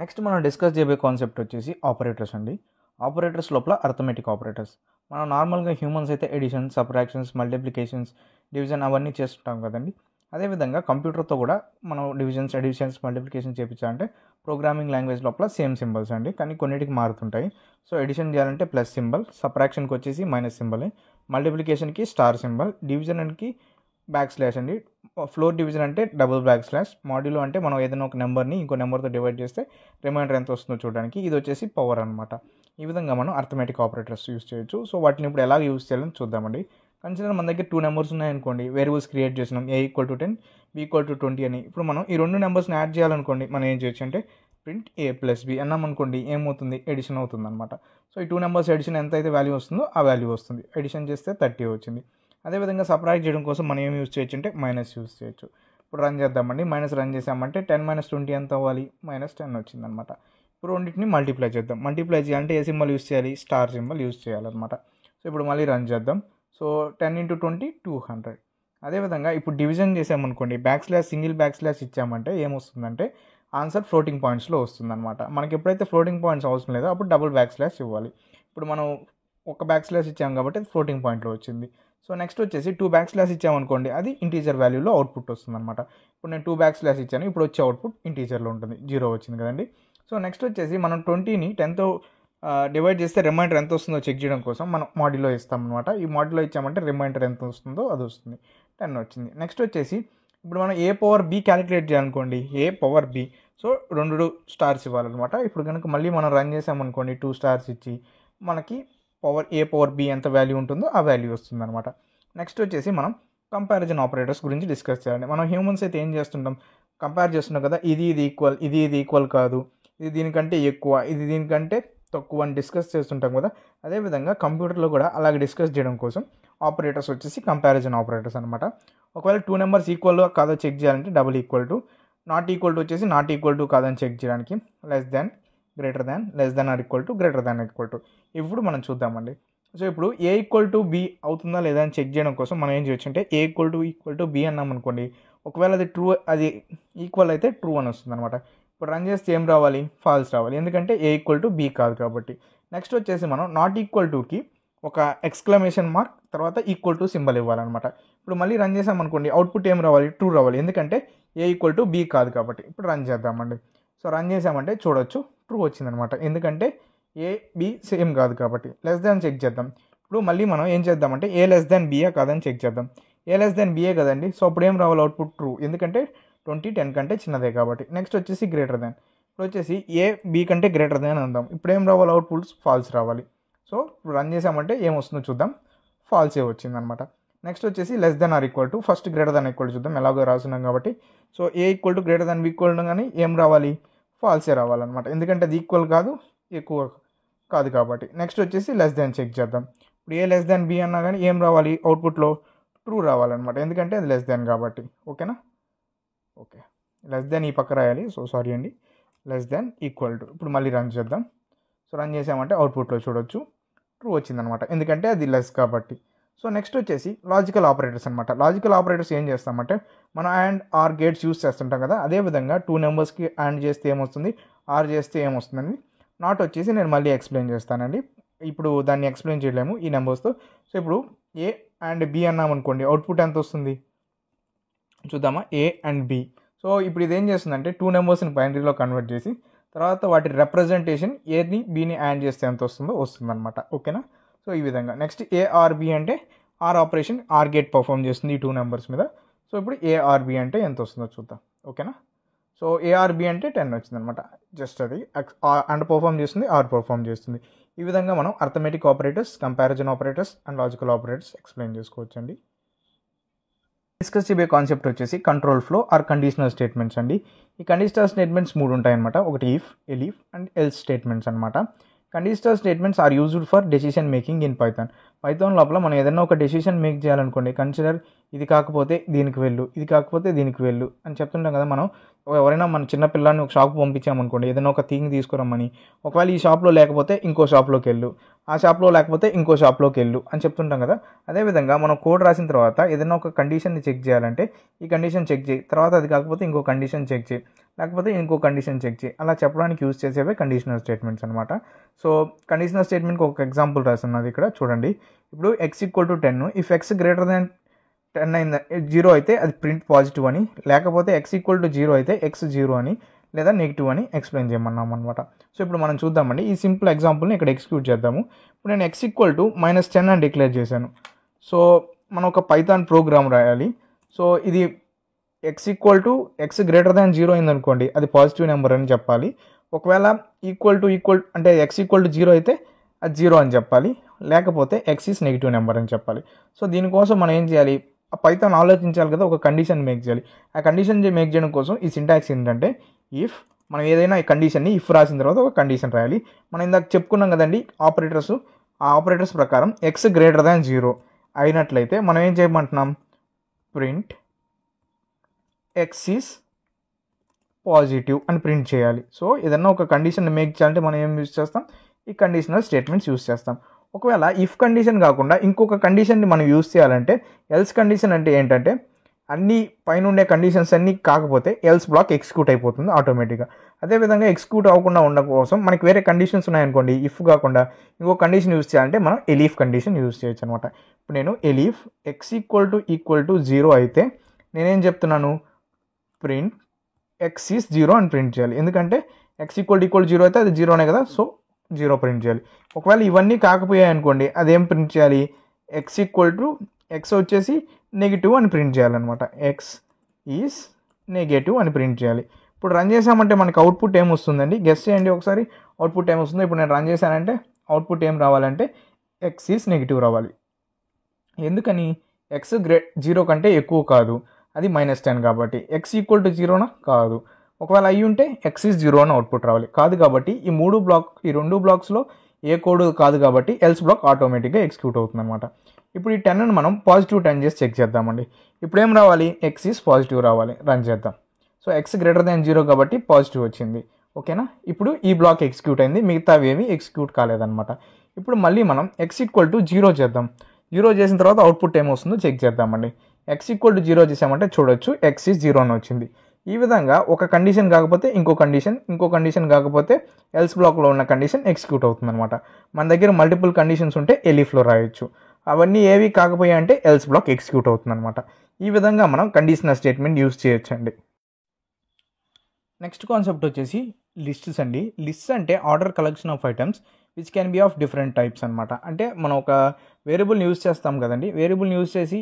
నెక్స్ట్ మనం డిస్కస్ చేయబోయే కాన్సెప్ట్ వచ్చేసి ఆపరేటర్స్ అండి. ఆపరేటర్స్ లోపల అర్థమెటిక్ ఆపరేటర్స్. మనం నార్మల్గా హ్యూమన్స్ అయితే ఎడిషన్, సబ్ట్రాక్షన్స్, మల్టిప్లికేషన్స్, డివిజన్ అవన్నీ చేస్తుంటాం కదండి. అదేవిధంగా కంప్యూటర్తో కూడా మనం డివిజన్స్, ఎడిషన్స్, మల్టిప్లికేషన్స్ చేయించాలంటే ప్రోగ్రామింగ్ లాంగ్వేజ్ లోపల సేమ్ సింబల్స్ అండి, కానీ కొన్నిటికి మారుతుంటాయి. సో ఎడిషన్ చేయాలంటే ప్లస్ సింబల్, సబ్ట్రాక్షన్కి వచ్చేసి మైనస్ సింబల్, మల్టిప్లికేషన్కి స్టార్ సింబల్, డివిజన్కి // అండి. ఫ్లోర్ డివిజన్ అంటే //. మాడ్యులో అంటే మనం ఏదైనా ఒక నెంబర్ని ఇంకో నెంబర్తో డివైడ్ చేస్తే రిమైండర్ ఎంత వస్తుందో చూడడానికి. ఇది వచ్చేసి పవర్ అనమాట. ఈ విధంగా మనం అర్థమెటిక్ ఆపరేటర్స్ యూస్ చేయొచ్చు. సో వాటిని ఇప్పుడు ఎలా యూస్ చేయాలని చూద్దామండి. కన్సిడర్ మన దగ్గర 2 నెంబర్స్ ఉన్నాయనుకోండి, వేరియబుల్స్ క్రియేట్ చేసినాం, A = 10, B = 20 అని. ఇప్పుడు మనం ఈ 2 నెంబర్స్ని యాడ్ చేయాలనుకోండి, మనం ఏం చేయొచ్చు అంటే ప్రింట్ A + B అన్నాం అనుకోండి, ఏమవుతుంది, ఎడిషన్ అవుతుంది అనమాట. సో ఈ 2 నెంబర్స్ ఎడిషన్ ఎంత అయితే వాల్యూ వస్తుందో ఆ వాల్యూ వస్తుంది. ఎడిషన్ చేస్తే 30 వచ్చింది. అదేవిధంగా సపరేట్ చేయడం కోసం మనం ఏం యూస్ చేయొచ్చు అంటే మైనస్ యూస్ చేయొచ్చు. ఇప్పుడు రన్ చేద్దామండి. మైనస్ రన్ చేసామంటే 10 - 20 ఎంత అవ్వాలి, -10 వచ్చిందనమాట. ఇప్పుడు రెండింటిని మల్టిప్లై చేద్దాం. మల్టిప్లై చేయాలంటే ఏ సింబల్ యూస్ చేయాలి, స్టార్ సింబల్ యూస్ చేయాలన్నమాట. సో ఇప్పుడు మళ్ళీ రన్ చేద్దాం. సో 10 × 20 200. అదేవిధంగా ఇప్పుడు డివిజన్ చేసామనుకోండి, // సింగిల్ // ఇచ్చామంటే ఏమొస్తుందంటే ఆన్సర్ ఫ్లోటింగ్ పాయింట్స్లో వస్తుందన్నమాట. మనకి ఎప్పుడైతే ఫ్లోటింగ్ పాయింట్స్ అవసరం లేదో అప్పుడు డబుల్ బ్యాక్ స్లాష్ ఇవ్వాలి. ఇప్పుడు మనం ఒక బ్యాక్ స్లాష్ ఇచ్చాం కాబట్టి అది ఫ్లోటింగ్ పాయింట్లో వచ్చింది. సో నెక్స్ట్ వచ్చేసి 2 బ్యాక్ స్లాష్ ఇచ్చామనుకోండి, అది ఇంటీజర్ వాల్యూలో అవుట్పుట్ వస్తుంది అనమాట. ఇప్పుడు నేను 2 బ్యాక్ స్లాష్ ఇచ్చాను, ఇప్పుడు వచ్చే అవుట్పుట్ ఇంటీజర్లో ఉంటుంది, 0 వచ్చింది కదండి. సో నెక్స్ట్ వచ్చేసి మనం 20ని 10తో డివైడ్ చేస్తే రిమైండర్ ఎంత వస్తుందో చెక్ చేయడం కోసం మనం మాడ్యులో ఇస్తామన్నమాట. ఈ మాడ్యులో ఇచ్చామంటే రిమైండర్ ఎంత వస్తుందో అది వస్తుంది, 10 వచ్చింది. నెక్స్ట్ వచ్చేసి ఇప్పుడు మనం ఏ పవర్ బి క్యాలిక్యులేట్ చేయాలనుకోండి, ఏ పవర్ బి, సో 2 స్టార్స్ ఇవ్వాలన్నమాట. ఇప్పుడు కనుక మళ్ళీ మనం రన్ చేసామనుకోండి 2 స్టార్స్ ఇచ్చి, మనకి ఏ పవర్ బి ఎంత వాల్యూ ఉంటుందో ఆ వాల్యూ వస్తుందన్నమాట. నెక్స్ట్ వచ్చేసి మనం కంపారిజన్ ఆపరేటర్స్ గురించి డిస్కస్ చేయాలి. మనం హ్యూమన్స్ అయితే ఏం చేస్తుంటాం, కంపేర్ చేస్తున్నాం కదా, ఇది ఈక్వల్, ఇది ఈక్వల్ కాదు, ఇది దీనికంటే ఎక్కువ, ఇది దీనికంటే తక్కువ అని డిస్కస్ చేస్తుంటాం కదా. అదేవిధంగా కంప్యూటర్లో కూడా అలాగే డిస్కస్ చేయడం కోసం ఆపరేటర్స్ వచ్చేసి కంపారిజన్ ఆపరేటర్స్ అనమాట. ఒకవేళ 2 నెంబర్స్ ఈక్వల్ కాదో చెక్ చేయాలంటే double equal to, not equal to వచ్చేసి నాట్ ఈక్వల్ టు కాదని చెక్ చేయడానికి less than, greater than, less than or equal to, greater than equal to. ఇప్పుడు మనం చూద్దామండి. సో ఇప్పుడు ఏ ఈక్వల్ టు బి అవుతుందా లేదా అని చెక్ చేయడం కోసం మనం ఏం చేయొచ్చు అంటే ఏ ఈక్వల్ టు బి అన్నాం అనుకోండి, ఒకవేళ అది ట్రూ, అది ఈక్వల్ అయితే ట్రూ అని వస్తుంది అనమాట. ఇప్పుడు రన్ చేస్తే ఏం రావాలి, ఫాల్స్ రావాలి, ఎందుకంటే ఏ ఈక్వల్ టు బి కాదు కాబట్టి. నెక్స్ట్ వచ్చేసి మనం నాట్ ఈక్వల్ టుకి ఒక ఎక్స్క్లమేషన్ మార్క్ తర్వాత ఈక్వల్ టు సింబల్ ఇవ్వాలన్నమాట. ఇప్పుడు మళ్ళీ రన్ చేసామనుకోండి, అవుట్పుట్ ఏం రావాలి, ట్రూ రావాలి, ఎందుకంటే ఏ ఈక్వల్ టు బి కాదు కాబట్టి. ఇప్పుడు రన్ చేద్దామండి. సో రన్ చేసామంటే చూడొచ్చు ట్రూ వచ్చిందనమాట, ఎందుకంటే ఏ బి సేమ్ కాదు కాబట్టి. లెస్ దాన్ చెక్ చేద్దాం. ఇప్పుడు మళ్ళీ మనం ఏం చేద్దామంటే ఏ లెస్ దాన్ బిఏ కాదని చెక్ చేద్దాం. ఏ లెస్ దాన్ బిఏ కదండి, సో అప్పుడు ఏం రావాలి, అవుట్పుట్ ట్రూ, ఎందుకంటే 20 10 కంటే చిన్నదే కాబట్టి. నెక్స్ట్ వచ్చేసి గ్రేటర్ దాన్, ఇప్పుడు వచ్చేసి ఏ బి కంటే గ్రేటర్ దాన్ అందాం. ఇప్పుడు ఏం రావాలి, అవుట్పుట్స్ ఫాల్స్ రావాలి. సో ఇప్పుడు రన్ చేసామంటే ఏమొస్తుందో చూద్దాం, ఫాల్సే వచ్చిందనమాట. నెక్స్ట్ వచ్చేసి less than or equal to, first greater than equal చూద్దాం, ఎలాగో రాస్తున్నాం కాబట్టి. So a equal to greater than b equal కానీ ఏం రావాలి, ఫాల్సే రావాలన్నమాట, ఎందుకంటే అది ఈక్వల్ కాదు, ఎక్కువ కాదు కాబట్టి. నెక్స్ట్ వచ్చేసి లెస్ దాన్ చెక్ చేద్దాం. ఇప్పుడు ఏ లెస్ దాన్ బి అన్నా కానీ ఏం రావాలి, అవుట్పుట్లో ట్రూ రావాలన్నమాట, ఎందుకంటే అది లెస్ దాన్ కాబట్టి. ఓకేనా, ఓకే, లెస్ దాన్ ఈ పక్క రాయాలి, సో సారీ అండి, లెస్ దాన్ ఈక్వల్ టు. ఇప్పుడు మళ్ళీ రన్ చేద్దాం. సో రన్ చేసామంటే అవుట్పుట్లో చూడొచ్చు ట్రూ వచ్చిందనమాట, ఎందుకంటే అది లెస్ కాబట్టి. సో నెక్స్ట్ వచ్చేసి లాజికల్ ఆపరేటర్స్ అనమాట. లాజికల్ ఆపరేటర్స్ ఏం చేస్తామంటే మనం అండ్ ఆర్ గేట్స్ యూస్ చేస్తుంటాం కదా, అదేవిధంగా 2 నెంబర్స్కి అండ్ చేస్తే ఏమొస్తుంది, ఆర్ చేస్తే ఏమొస్తుందండి. నాట్ వచ్చేసి నేను మళ్ళీ ఎక్స్ప్లెయిన్ చేస్తానండి, ఇప్పుడు దాన్ని ఎక్స్ప్లెయిన్ చేయలేము ఈ నెంబర్స్తో. సో ఇప్పుడు ఏ అండ్ బి అన్నామనుకోండి, అవుట్పుట్ ఎంత వస్తుంది చూద్దామా, ఏ అండ్ బి. సో ఇప్పుడు ఇది ఏం చేస్తుందంటే 2 నెంబర్స్ని బైనరీలో కన్వర్ట్ చేసి తర్వాత వాటి రిప్రజెంటేషన్ ఏని బీని యాడ్ చేస్తే ఎంత వస్తుందో వస్తుందన్నమాట. ఓకేనా, సో ఈ విధంగా. నెక్స్ట్ ఏఆర్బి అంటే or operation, or gate perform చేస్తుంది ఈ 2 నెంబర్స్ మీద. సో ఇప్పుడు ఏఆర్బి అంటే ఎంత వస్తుందో చూద్దాం. ఓకేనా, సో ఏఆర్బి అంటే 10 వచ్చిందనమాట, జస్ట్ అది అండ్ పర్ఫామ్ చేస్తుంది, ఆర్ పర్ఫామ్ చేస్తుంది. ఈ విధంగా మనం arithmetic operators, comparison operators and logical operators explain చేసుకోవచ్చు అండి. డిస్కస్ చేయబోయే కాన్సెప్ట్ వచ్చేసి control flow or conditional statements అండి. ఈ కండిషనల్ స్టేట్మెంట్స్ 3 ఉంటాయన్నమాట. ఒకటి if, elif and else statements అనమాట. Conditional statements are used for decision making in Python. Python లోపల మనం ఏదైనా ఒక డెసిషన్ మేక్ చేయాలనుకోండి, కన్సిడర్ ఇది కాకపోతే దీనికి వెళ్ళు, ఇది కాకపోతే దీనికి వెళ్ళు అని చెప్తుంటాం కదా. మనం ఎవరైనా మన చిన్న పిల్లాన్ని ఒక షాప్కి పంపించామనుకోండి, ఏదైనా ఒక థింగ్ తీసుకురమ్మని, ఒకవేళ ఈ షాప్లో లేకపోతే ఇంకో షాప్లోకి వెళ్ళు, ఆ షాప్లో లేకపోతే ఇంకో షాప్లోకి వెళ్ళు అని చెప్తుంటాం కదా. అదేవిధంగా మనం కోడ్ రాసిన తర్వాత ఏదైనా ఒక కండిషన్ని చెక్ చేయాలంటే ఈ కండిషన్ చెక్ చేయి, తర్వాత అది కాకపోతే ఇంకో కండిషన్ చెక్ చేయి, లేకపోతే ఇంకో కండిషన్ చెక్ చేయి, అలా చెప్పడానికి యూజ్ చేసేవే కండిషనల్ స్టేట్మెంట్స్ అనమాట. సో కండిషనల్ స్టేట్మెంట్కి ఒక ఎగ్జాంపుల్ రాస్తున్నది ఇక్కడ చూడండి. ఇప్పుడు x equal to 10, if x greater than 10 అయింది, 0 అయితే అది ప్రింట్ పాజిటివ్ అని, లేకపోతే x ఈక్వల్ టు 0 అయితే x 0 అని లేదా నెగిటివ్ అని ఎక్స్ప్లెయిన్ చేయమన్నాం అనమాట. సో ఇప్పుడు మనం చూద్దామండి, ఈ సింపుల్ ఎగ్జాంపుల్ని ఇక్కడ ఎగ్జిక్యూట్ చేద్దాము. ఇప్పుడు నేను x ఈక్వల్ టు -10 అని డిక్లేర్ చేశాను. సో మనం ఒక పైథాన్ ప్రోగ్రామ్ రాయాలి. సో ఇది x equal to x greater than 0 అయిందనుకోండి, అది పాజిటివ్ నెంబర్ అని చెప్పాలి. ఒకవేళ ఈక్వల్ అంటే x ఈక్వల్ టు 0 అయితే అది 0 అని చెప్పాలి, లేకపోతే x ఈస్ నెగిటివ్ నెంబర్ అని చెప్పాలి. సో దీనికోసం మనం ఏం చేయాలి, ఆ పైథాన్ ఆలోచించాలి కదా, ఒక కండిషన్ మేక్ చేయాలి. ఆ కండిషన్ మేక్ చేయడం కోసం ఈ సింటాక్స్ ఏంటంటే ఇఫ్, మనం ఏదైనా ఈ కండిషన్ని ఇఫ్ రాసిన తర్వాత ఒక కండిషన్ రాయాలి. మనం ఇందాక చెప్పుకున్నాం కదండి ఆపరేటర్స్, ఆ ఆపరేటర్స్ ప్రకారం x గ్రేటర్ దాన్ 0 అయినట్లయితే మనం ఏం చేయమంటున్నాం, ప్రింట్ x ఈస్ పాజిటివ్ అని ప్రింట్ చేయాలి. సో ఏదన్నా ఒక కండిషన్ మేక్ చేయాలంటే మనం ఏం యూజ్ చేస్తాం, ఈ కండిషనల్ స్టేట్మెంట్స్ యూజ్ చేస్తాం. ఒకవేళ ఇఫ్ కండిషన్ కాకుండా ఇంకొక కండిషన్ని మనం యూజ్ చేయాలంటే ఎల్స్ కండిషన్ అంటే ఏంటంటే అన్ని పైన ఉండే కండిషన్స్ అన్నీ కాకపోతే ఎల్స్ బ్లాక్ ఎగ్జిక్యూట్ అయిపోతుంది ఆటోమేటిక్గా. అదేవిధంగా ఎగ్జిక్యూట్ అవ్వకుండా ఉండడం కోసం మనకి వేరే కండిషన్స్ ఉన్నాయనుకోండి, ఇఫ్ కాకుండా ఇంకో కండిషన్ యూజ్ చేయాలంటే మనం ఎలీఫ్ కండిషన్ యూజ్ చేయొచ్చు అనమాట. ఇప్పుడు నేను ఎలీఫ్ ఎక్స్ ఈక్వల్ టు 0 అయితే నేనేం చెప్తున్నాను, ప్రింట్ ఎక్స్ ఈజ్ 0 అని ప్రింట్ చేయాలి. ఎందుకంటే ఎక్స్ ఈక్వల్ టు 0 అయితే అది 0నే కదా, సో 0 ప్రింట్ చేయాలి. ఒకవేళ ఇవన్నీ కాకపోయాయి అనుకోండి, అదేం ప్రింట్ చేయాలి, ఎక్స్ వచ్చేసి నెగిటివ్ అని ప్రింట్ చేయాలన్నమాట. ఎక్స్ ఈజ్ నెగటివ్ అని ప్రింట్ చేయాలి. ఇప్పుడు రన్ చేసామంటే మనకి అవుట్పుట్ ఏం వస్తుందండి, గెస్ చేయండి ఒకసారి అవుట్పుట్ ఏం వస్తుందో. ఇప్పుడు నేను రన్ చేశానంటే అవుట్పుట్ ఏం రావాలంటే ఎక్స్ ఈజ్ నెగిటివ్ రావాలి. ఎందుకని, ఎక్స్ 0 కంటే ఎక్కువ కాదు, అది -10 కాబట్టి. ఎక్స్ ఈక్వల్ టు 0నా కాదు, ఒకవేళ అయ్యి ఉంటే ఎక్స్ ఈజ్ 0 అని అవుట్పుట్ రావాలి. కాదు కాబట్టి ఈ రెండు బ్లాక్స్లో ఏ కోడ్ కాదు కాబట్టి ఎల్స్ బ్లాక్ ఆటోమేటిక్గా ఎగ్జిక్యూట్ అవుతుంది అనమాట. ఇప్పుడు ఈ 10ని మనం పాజిటివ్ 10 చేసి చెక్ చేద్దామండి. ఇప్పుడు ఏం రావాలి, ఎక్స్ ఈజ్ పాజిటివ్ రావాలి. రన్ చేద్దాం. సో ఎక్స్ >0 కాబట్టి పాజిటివ్ వచ్చింది. ఓకేనా, ఇప్పుడు ఈ బ్లాక్ ఎగ్జిక్యూట్ అయింది, మిగతావి ఏవి ఎగ్జిక్యూట్ కాలేదన్నమాట. ఇప్పుడు మళ్ళీ మనం ఎక్స్ ఈక్వల్ టు 0 చేద్దాం. 0 చేసిన తర్వాత అవుట్పుట్ ఏమొస్తుందో చెక్ చేద్దామండి. ఎక్స్ ఈక్వల్ టు 0 చేసామంటే చూడొచ్చు ఎక్స్ ఈజ్ 0 అని వచ్చింది. ఈ విధంగా ఒక కండిషన్ కాకపోతే ఇంకో కండిషన్ కాకపోతే ఎల్స్ బ్లాక్లో ఉన్న కండిషన్ ఎగ్జిక్యూట్ అవుతుంది అనమాట. మన దగ్గర మల్టిపుల్ కండిషన్స్ ఉంటే ఎలీఫ్లో రాయొచ్చు. అవన్నీ ఏవి కాకపోయాయి అంటే ఎల్స్ బ్లాక్ ఎగ్జిక్యూట్ అవుతుంది అనమాట. ఈ విధంగా మనం కండిషనల్ స్టేట్మెంట్ యూజ్ చేయొచ్చండి. నెక్స్ట్ కాన్సెప్ట్ వచ్చేసి లిస్ట్స్ అండి. లిస్ట్స్ అంటే order collection of items which can be of different types అనమాట. అంటే మనం ఒక వేరియబుల్ని యూజ్ చేస్తాం కదండి, వేరియబుల్ని యూజ్ చేసి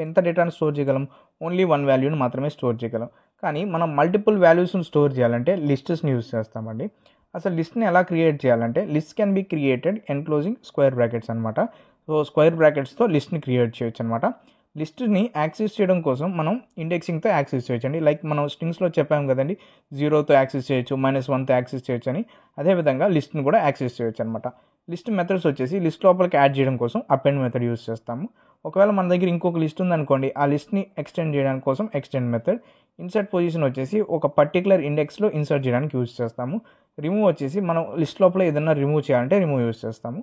ఎంత డేటాను స్టోర్ చేయగలం, ఓన్లీ 1 వాల్యూని మాత్రమే స్టోర్ చేయగలం. కానీ మనం మల్టిపుల్ వాల్యూస్ని స్టోర్ చేయాలంటే లిస్ట్స్ని యూజ్ చేస్తామండి. అసలు లిస్ట్ని ఎలా క్రియేట్ చేయాలంటే list can be created enclosing square brackets అనమాట. సో స్క్వేర్ బ్రాకెట్స్తో లిస్ట్ని క్రియేట్ చేయొచ్చు అనమాట. లిస్ట్ని యాక్సెస్ చేయడం కోసం మనం ఇండెక్సింగ్తో యాక్సెస్ చేయొచ్చండి. లైక్ మనం స్ట్రింగ్స్లో చెప్పాము కదండి, 0తో యాక్సెస్ చేయొచ్చు, -1తో యాక్సెస్ చేయొచ్చు అని. అదేవిధంగా లిస్ట్ని కూడా యాక్సెస్ చేయొచ్చు అనమాట. లిస్ట్ మెథడ్స్ వచ్చేసి లిస్ట్ లోపలికి యాడ్ చేయడం కోసం అపెండ్ మెథడ్ యూజ్ చేస్తాము. ఒకవేళ మన దగ్గర ఇంకొక లిస్ట్ ఉందనుకోండి, ఆ లిస్ట్ని ఎక్స్టెండ్ చేయడానికి కోసం ఎక్స్టెండ్ మెథడ్. ఇన్సర్ట్ పొజిషన్ వచ్చేసి ఒక పర్టికులర్ ఇండెక్స్లో ఇన్సర్ట్ చేయడానికి యూజ్ చేస్తాము. రిమూవ్ వచ్చేసి మనం లిస్ట్ లోపల ఏదైనా రిమూవ్ చేయాలంటే రిమూవ్ యూజ్ చేస్తాము.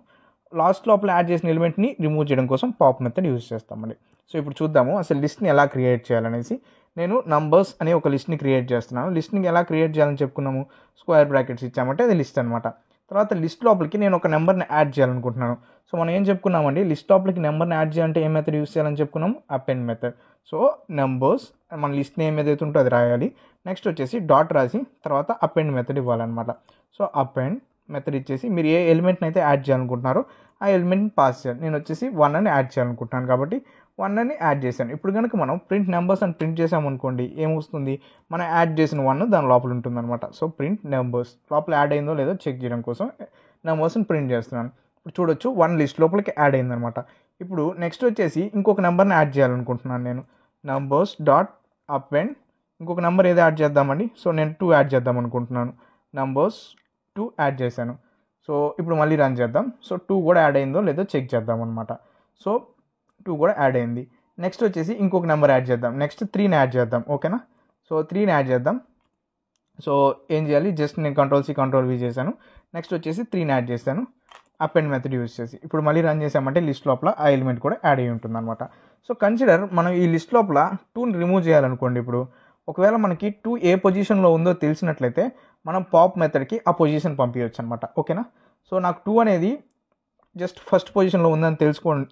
లాస్ట్ లోపల యాడ్ చేసిన ఎలిమెంట్ని రిమూవ్ చేయడం కోసం పాప్ మెథడ్ యూజ్ చేస్తామండి. సో ఇప్పుడు చూద్దాము అసలు లిస్ట్ని ఎలా క్రియేట్ చేయాలనేసి. నేను నంబర్స్ అనే ఒక లిస్ట్ని క్రియేట్ చేస్తున్నాను. లిస్ట్ని ఎలా క్రియేట్ చేయాలని చెప్పుకున్నాము, స్క్వేర్ బ్రాకెట్స్ ఇచ్చామంటే అది లిస్ట్ అనమాట. తర్వాత లిస్ట్ లోపలికి నేను ఒక నెంబర్ని యాడ్ చేయాలనుకుంటున్నాను. సో మనం ఏం చెప్పుకున్నామండి, లిస్ట్ లోపలికి నెంబర్ని యాడ్ చేయాలంటే ఏ మెథడ్ యూజ్ చేయాలని చెప్పుకున్నాము, అపెండ్ మెథడ్. సో నెంబర్స్ మన లిస్ట్ నేమ్ ఏదైతే ఉంటుందో అది రాయాలి. నెక్స్ట్ వచ్చేసి డాట్ రాసి తర్వాత అపెండ్ మెథడ్ ఇవ్వాలన్నమాట. సో అపెండ్ మెథడ్ ఇచ్చేసి మీరు ఏ ఎలిమెంట్ని అయితే యాడ్ చేయాలనుకుంటున్నారో ఆ ఎలిమెంట్ని పాస్ చేయాలి. నేను వచ్చేసి 1 అని యాడ్ చేయాలనుకుంటున్నాను కాబట్టి 1 అని యాడ్ చేశాను. ఇప్పుడు కనుక మనం ప్రింట్ నెంబర్స్ అని ప్రింట్ చేసామనుకోండి, ఏమొస్తుంది, మనం యాడ్ చేసిన 1 దాని లోపల ఉంటుంది అనమాట. సో ప్రింట్ నెంబర్స్ లోపల యాడ్ అయిందో లేదో చెక్ చేయడం కోసం నెంబర్స్ని ప్రింట్ చేస్తున్నాను. ఇప్పుడు చూడొచ్చు 1 లిస్ట్ లోపలికి యాడ్ అయిందనమాట. ఇప్పుడు నెక్స్ట్ వచ్చేసి ఇంకొక నెంబర్ని యాడ్ చేయాలనుకుంటున్నాను నేను. నంబర్స్ డాట్ అపెండ్ ఇంకొక నెంబర్ ఏదో యాడ్ చేద్దామండి. సో నేను 2 యాడ్ చేద్దాం అనుకుంటున్నాను. నంబర్స్ 2 యాడ్ చేశాను. సో ఇప్పుడు మళ్ళీ రన్ చేద్దాం. సో 2 కూడా యాడ్ అయిందో లేదో చెక్ చేద్దాం అనమాట. సో 2 కూడా యాడ్ అయింది. నెక్స్ట్ వచ్చేసి ఇంకొక నెంబర్ యాడ్ చేద్దాం. నెక్స్ట్ 3ని యాడ్ చేద్దాం. ఓకేనా, సో 3ని యాడ్ చేద్దాం. సో ఏం చేయాలి, జస్ట్ నేను Ctrl+C Ctrl+V చేశాను. నెక్స్ట్ వచ్చేసి 3ని యాడ్ చేశాను అపెండ్ మెథడ్ యూజ్ చేసి. ఇప్పుడు మళ్ళీ రన్ చేసామంటే లిస్ట్ లోపల ఆ ఎలిమెంట్ కూడా యాడ్ అయ్యి ఉంటుంది అనమాట. సో కన్సిడర్ మనం ఈ లిస్ట్ లోపల 2ని రిమూవ్ చేయాలనుకోండి. ఇప్పుడు ఒకవేళ మనకి 2 ఏ పొజిషన్లో ఉందో తెలిసినట్లయితే మనం పాప్ మెథడ్కి ఆ పొజిషన్ పంపించవచ్చు అనమాట. ఓకేనా, సో నాకు 2 అనేది జస్ట్ ఫస్ట్ పొజిషన్లో ఉందని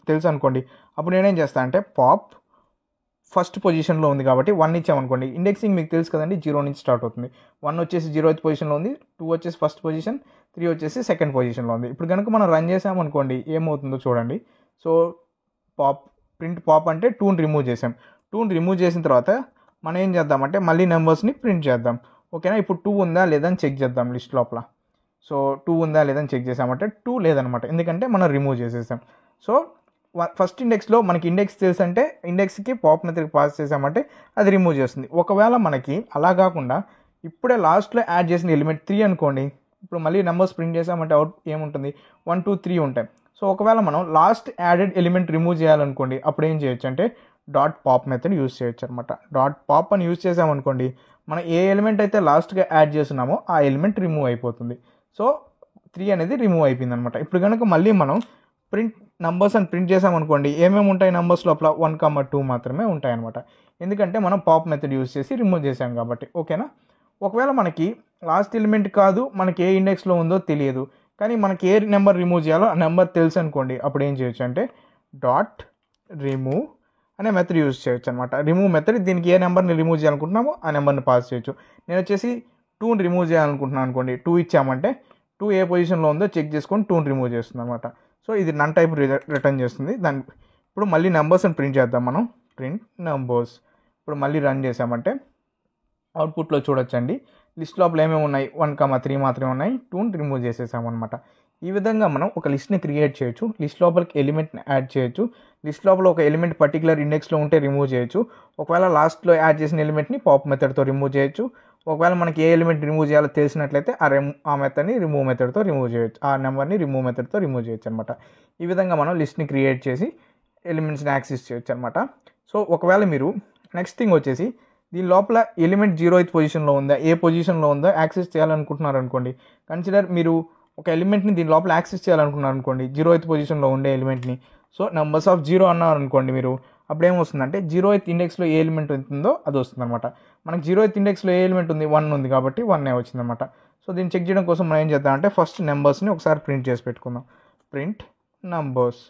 తెలుసు అనుకోండి. అప్పుడు నేనేం చేస్తాను అంటే పాప్ ఫస్ట్ పొజిషన్లో ఉంది కాబట్టి 1 ఇచ్చామనుకోండి. ఇండెక్సింగ్ మీకు తెలుసు కదండి, 0 నుంచి స్టార్ట్ అవుతుంది. 1 వచ్చేసి 0th పొజిషన్లో ఉంది, 2 వచ్చేసి ఫస్ట్ పొజిషన్, 3 వచ్చేసి సెకండ్ పొజిషన్లో ఉంది. ఇప్పుడు కనుక మనం రన్ చేసామనుకోండి ఏమవుతుందో చూడండి. సో ప్రింట్ పాప్ అంటే 2ని రిమూవ్ చేసాం. 2ని రిమూవ్ చేసిన తర్వాత మనం ఏం చేద్దామంటే మళ్ళీ నెంబర్స్ని ప్రింట్ చేద్దాం. ఓకేనా, ఇప్పుడు 2 ఉందా లేదా అని చెక్ చేద్దాం లిస్ట్ లోపల. సో 2 ఉందా లేదని చెక్ చేసామంటే 2 లేదనమాట, ఎందుకంటే మనం రిమూవ్ చేసేసాం. సో ఫస్ట్ ఇండెక్స్లో మనకి ఇండెక్స్ తెలుసు అంటే ఇండెక్స్కి పాప్ మెథడ్కి పాస్ చేసామంటే అది రిమూవ్ చేస్తుంది. ఒకవేళ మనకి అలా కాకుండా ఇప్పుడే లాస్ట్లో యాడ్ చేసిన ఎలిమెంట్ 3 అనుకోండి, ఇప్పుడు మళ్ళీ నెంబర్స్ ప్రింట్ చేసామంటే అవుట్ ఏముంటుంది, 1 2 3 ఉంటాయి. సో ఒకవేళ మనం లాస్ట్ యాడెడ్ ఎలిమెంట్ రిమూవ్ చేయాలనుకోండి, అప్పుడు ఏం చేయొచ్చు అంటే డాట్ పాప్ మెథడ్ యూజ్ చేయొచ్చు అనమాట. డాట్ పాప్ అని యూజ్ చేసామనుకోండి, మనం ఏ ఎలిమెంట్ అయితే లాస్ట్గా యాడ్ చేస్తున్నామో ఆ ఎలిమెంట్ రిమూవ్ అయిపోతుంది. సో 3 అనేది రిమూవ్ అయిపోయింది అనమాట. ఇప్పుడు కనుక మళ్ళీ మనం ప్రింట్ నంబర్స్ అని ప్రింట్ చేసామనుకోండి, ఏమేమి ఉంటాయి నంబర్స్ లోపల 1, 2 మాత్రమే ఉంటాయి అనమాట. ఎందుకంటే మనం పాప్ మెథడ్ యూస్ చేసి రిమూవ్ చేసాం కాబట్టి. ఓకేనా. ఒకవేళ మనకి లాస్ట్ ఎలిమెంట్ కాదు, మనకి ఏ ఇండెక్స్లో ఉందో తెలియదు, కానీ మనకి ఏ నెంబర్ రిమూవ్ చేయాలో ఆ నెంబర్ తెలుసు అనుకోండి, అప్పుడు ఏం చేయొచ్చు అంటే డాట్ రిమూవ్ అనే మెథడ్ యూజ్ చేయొచ్చు అనమాట. రిమూవ్ మెథడ్ దీనికి ఏ నెంబర్ని రిమూవ్ చేయాలనుకుంటున్నామో ఆ నెంబర్ని పాస్ చేయొచ్చు. నేను వచ్చేసి 2ని రిమూవ్ చేయాలనుకుంటున్నాను అనుకోండి, 2 ఇచ్చామంటే 2 ఏ పొజిషన్లో ఉందో చెక్ చేసుకొని 2ని రిమూవ్ చేస్తుంది అనమాట. సో ఇది నన్ టైప్ రిటర్న్ చేస్తుంది. దాని ఇప్పుడు మళ్ళీ నెంబర్స్ని ప్రింట్ చేద్దాం మనం. Print numbers. ఇప్పుడు మళ్ళీ రన్ చేసామంటే అవుట్పుట్లో చూడొచ్చండి, లిస్ట్ లోపల ఏమేమి ఉన్నాయి, 1, 3 మాత్రమే ఉన్నాయి, 2ని రిమూవ్ చేసేసామన్నమాట. ఈ విధంగా మనం ఒక లిస్ట్ని క్రియేట్ చేయొచ్చు, లిస్ట్ లోపలికి ఎలిమెంట్ని యాడ్ చేయొచ్చు, లిస్ట్ లోపల ఒక ఎలిమెంట్ పర్టికులర్ ఇండెక్స్లో ఉంటే రిమూవ్ చేయొచ్చు, ఒకవేళ లాస్ట్లో యాడ్ చేసిన ఎలిమెంట్ని పాప్ మెథడ్తో రిమూవ్ చేయొచ్చు, ఒకవేళ మనకి ఏ ఎలిమెంట్ రిమూవ్ చేయాలో తెలిసినట్లయితే ఆ మెథడ్ని రిమూవ్ మెథడ్తో రిమూవ్ చేయొచ్చు, ఆ నెంబర్ని రిమూవ్ మెథడ్తో రిమూవ్ చేయొచ్చు అనమాట. ఈ విధంగా మనం లిస్ట్ని క్రియేట్ చేసి ఎలిమెంట్స్ని యాక్సెస్ చేయొచ్చు అనమాట. సో ఒకవేళ మీరు నెక్స్ట్ థింగ్ వచ్చేసి దీని లోపల ఎలిమెంట్ 0th పొజిషన్లో ఉందా, ఏ పొజిషన్లో ఉందో యాక్సెస్ చేయాలనుకుంటున్నారు అనుకోండి. కన్సిడర్ మీరు ఒక ఎలిమెంట్ని దీని లోపల యాక్సెస్ చేయాలనుకున్నారు అనుకోండి, 0th పొజిషన్లో ఉండే ఎలిమెంట్ని. సో నంబర్స్ ఆఫ్ 0 అన్నారు అనుకోండి మీరు, అప్పుడు ఏమొస్తుందంటే 0th ఇండెక్స్లో ఏ ఎలిమెంట్ ఉంటుందో అది వస్తుంది అనమాట. మనకి 0th ఇండెక్స్లో ఏ ఎలిమెంట్ ఉంది, 1 ఉంది కాబట్టి 1 వచ్చిందనమాట. సో దీన్ని చెక్ చేయడం కోసం మనం ఏం చేద్దామంటే ఫస్ట్ నెంబర్స్ని ఒకసారి ప్రింట్ చేసి పెట్టుకుందాం. ప్రింట్ నంబర్స్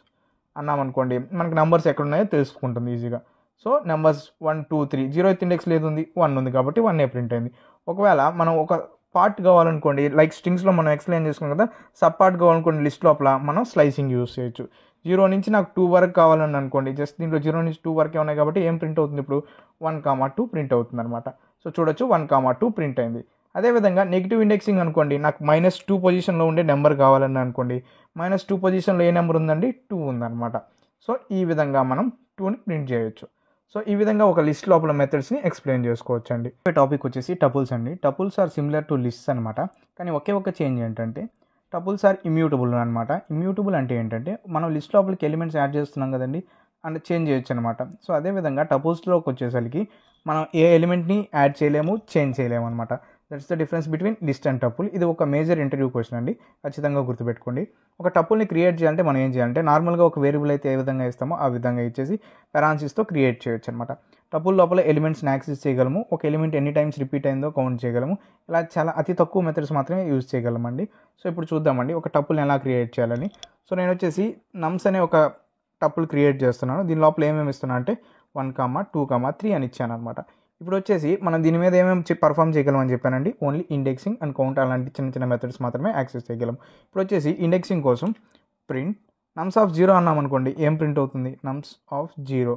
అన్నామనుకోండి, మనకి నెంబర్స్ ఎక్కడ ఉన్నాయో తెలుసుకుంటుంది ఈజీగా. సో నెంబర్స్ 1, 2, 3 0th ఇండెక్స్ లేదు ఉంది, 1 ఉంది కాబట్టి 1 ప్రింట్ అయింది. ఒకవేళ మనం ఒక పార్ట్ కావాలనుకోండి, లైక్ స్ట్రింగ్స్లో మనం ఎక్స్ప్లెయిన్ చేసుకున్నాం కదా, సబ్ పార్ట్ కావాలనుకోండి లిస్ట్ లోపల మనం స్లైసింగ్ యూస్ చేయొచ్చు. 0 నుంచి నాకు 2 వరకు కావాలని అనుకోండి, జస్ట్ దీంట్లో 0 నుంచి 2 వరకే ఉన్నాయి కాబట్టి ఏం ప్రింట్ అవుతుంది ఇప్పుడు 1, 2 ప్రింట్ అవుతుంది అనమాట. సో చూడొచ్చు 1, 2 ప్రింట్ అయింది. అదేవిధంగా నెగిటివ్ ఇండెక్సింగ్ అనుకోండి, నాకు -2 పొజిషన్లో ఉండే నెంబర్ కావాలని అనుకోండి, -2 పొజిషన్లో ఏ నెంబర్ ఉందండి, 2 ఉందన్నమాట. సో ఈ విధంగా మనం 2ని ప్రింట్ చేయొచ్చు. సో ఈ విధంగా ఒక లిస్ట్ లోపల మెథడ్స్ని ఎక్స్ప్లెయిన్ చేసుకోవచ్చు అండి. టాపిక్ వచ్చేసి టపుల్స్ అండి. Tuples are similar to lists అనమాట. కానీ ఒకే ఒక చేంజ్ ఏంటంటే టపుల్స్ ఆర్ ఇమ్యూటబుల్ అనమాట. ఇమ్యూటబుల్ అంటే ఏంటంటే మనం లిస్ట్ లోపలికి ఎలిమెంట్స్ యాడ్ చేస్తున్నాం కదండి, అండ్ చేంజ్ చేయొచ్చు అనమాట. సో అదేవిధంగా టపుల్స్లోకి వచ్చేసరికి మనం ఏ ఎలిమెంట్ని యాడ్ చేయలేము, చేంజ్ చేయలేము అనమాట. That's the difference between list and tuple. ఇది ఒక మేజర్ ఇంటర్వ్యూ క్వశ్చన్ అండి, ఖచ్చితంగా గుర్తుపెట్టుకోండి. ఒక టపుల్ని క్రియేట్ చేయాలంటే మనం ఏం చేయాలంటే నార్మల్గా ఒక వేరియబుల్ అయితే ఏ విధంగా ఇస్తామో ఆ విధంగా ఇచ్చేసి పెరాన్సిస్తో క్రియేట్ చేయొచ్చు అనమాట. టపుల్ లోపల ఎలిమెంట్స్ని యాక్సెస్ చేయగలము, ఒక ఎలిమెంట్ ఎన్ని టైమ్స్ రిపీట్ అయిందో కౌంట్ చేయగలము. ఇలా చాలా అతి తక్కువ మెథడ్స్ మాత్రమే యూజ్ చేయగలమండి. సో ఇప్పుడు చూద్దామండి ఒక టపుల్ని ఎలా క్రియేట్ చేయాలని. సో నేను వచ్చేసి నమ్స్ అనే ఒక టపుల్ క్రియేట్ చేస్తున్నాను. దీని లోపల ఏమేమి ఇస్తున్నా అంటే 1, 2, 3 అని ఇచ్చాను అనమాట. ఇప్పుడు వచ్చేసి మనం దీని మీద ఏమేమి పర్ఫామ్ చేయగలం అని చెప్పానండి, ఓన్లీ ఇండెక్సింగ్ అండ్ కౌంట్ అలాంటి చిన్న చిన్న మెథడ్స్ మాత్రమే యాక్సెస్ చేయగలం. ఇప్పుడు వచ్చేసి ఇండెక్సింగ్ కోసం ప్రింట్ నమ్స్ ఆఫ్ 0 అన్నాం అనుకోండి, ఏం ప్రింట్ అవుతుంది, నమ్స్ ఆఫ్ 0.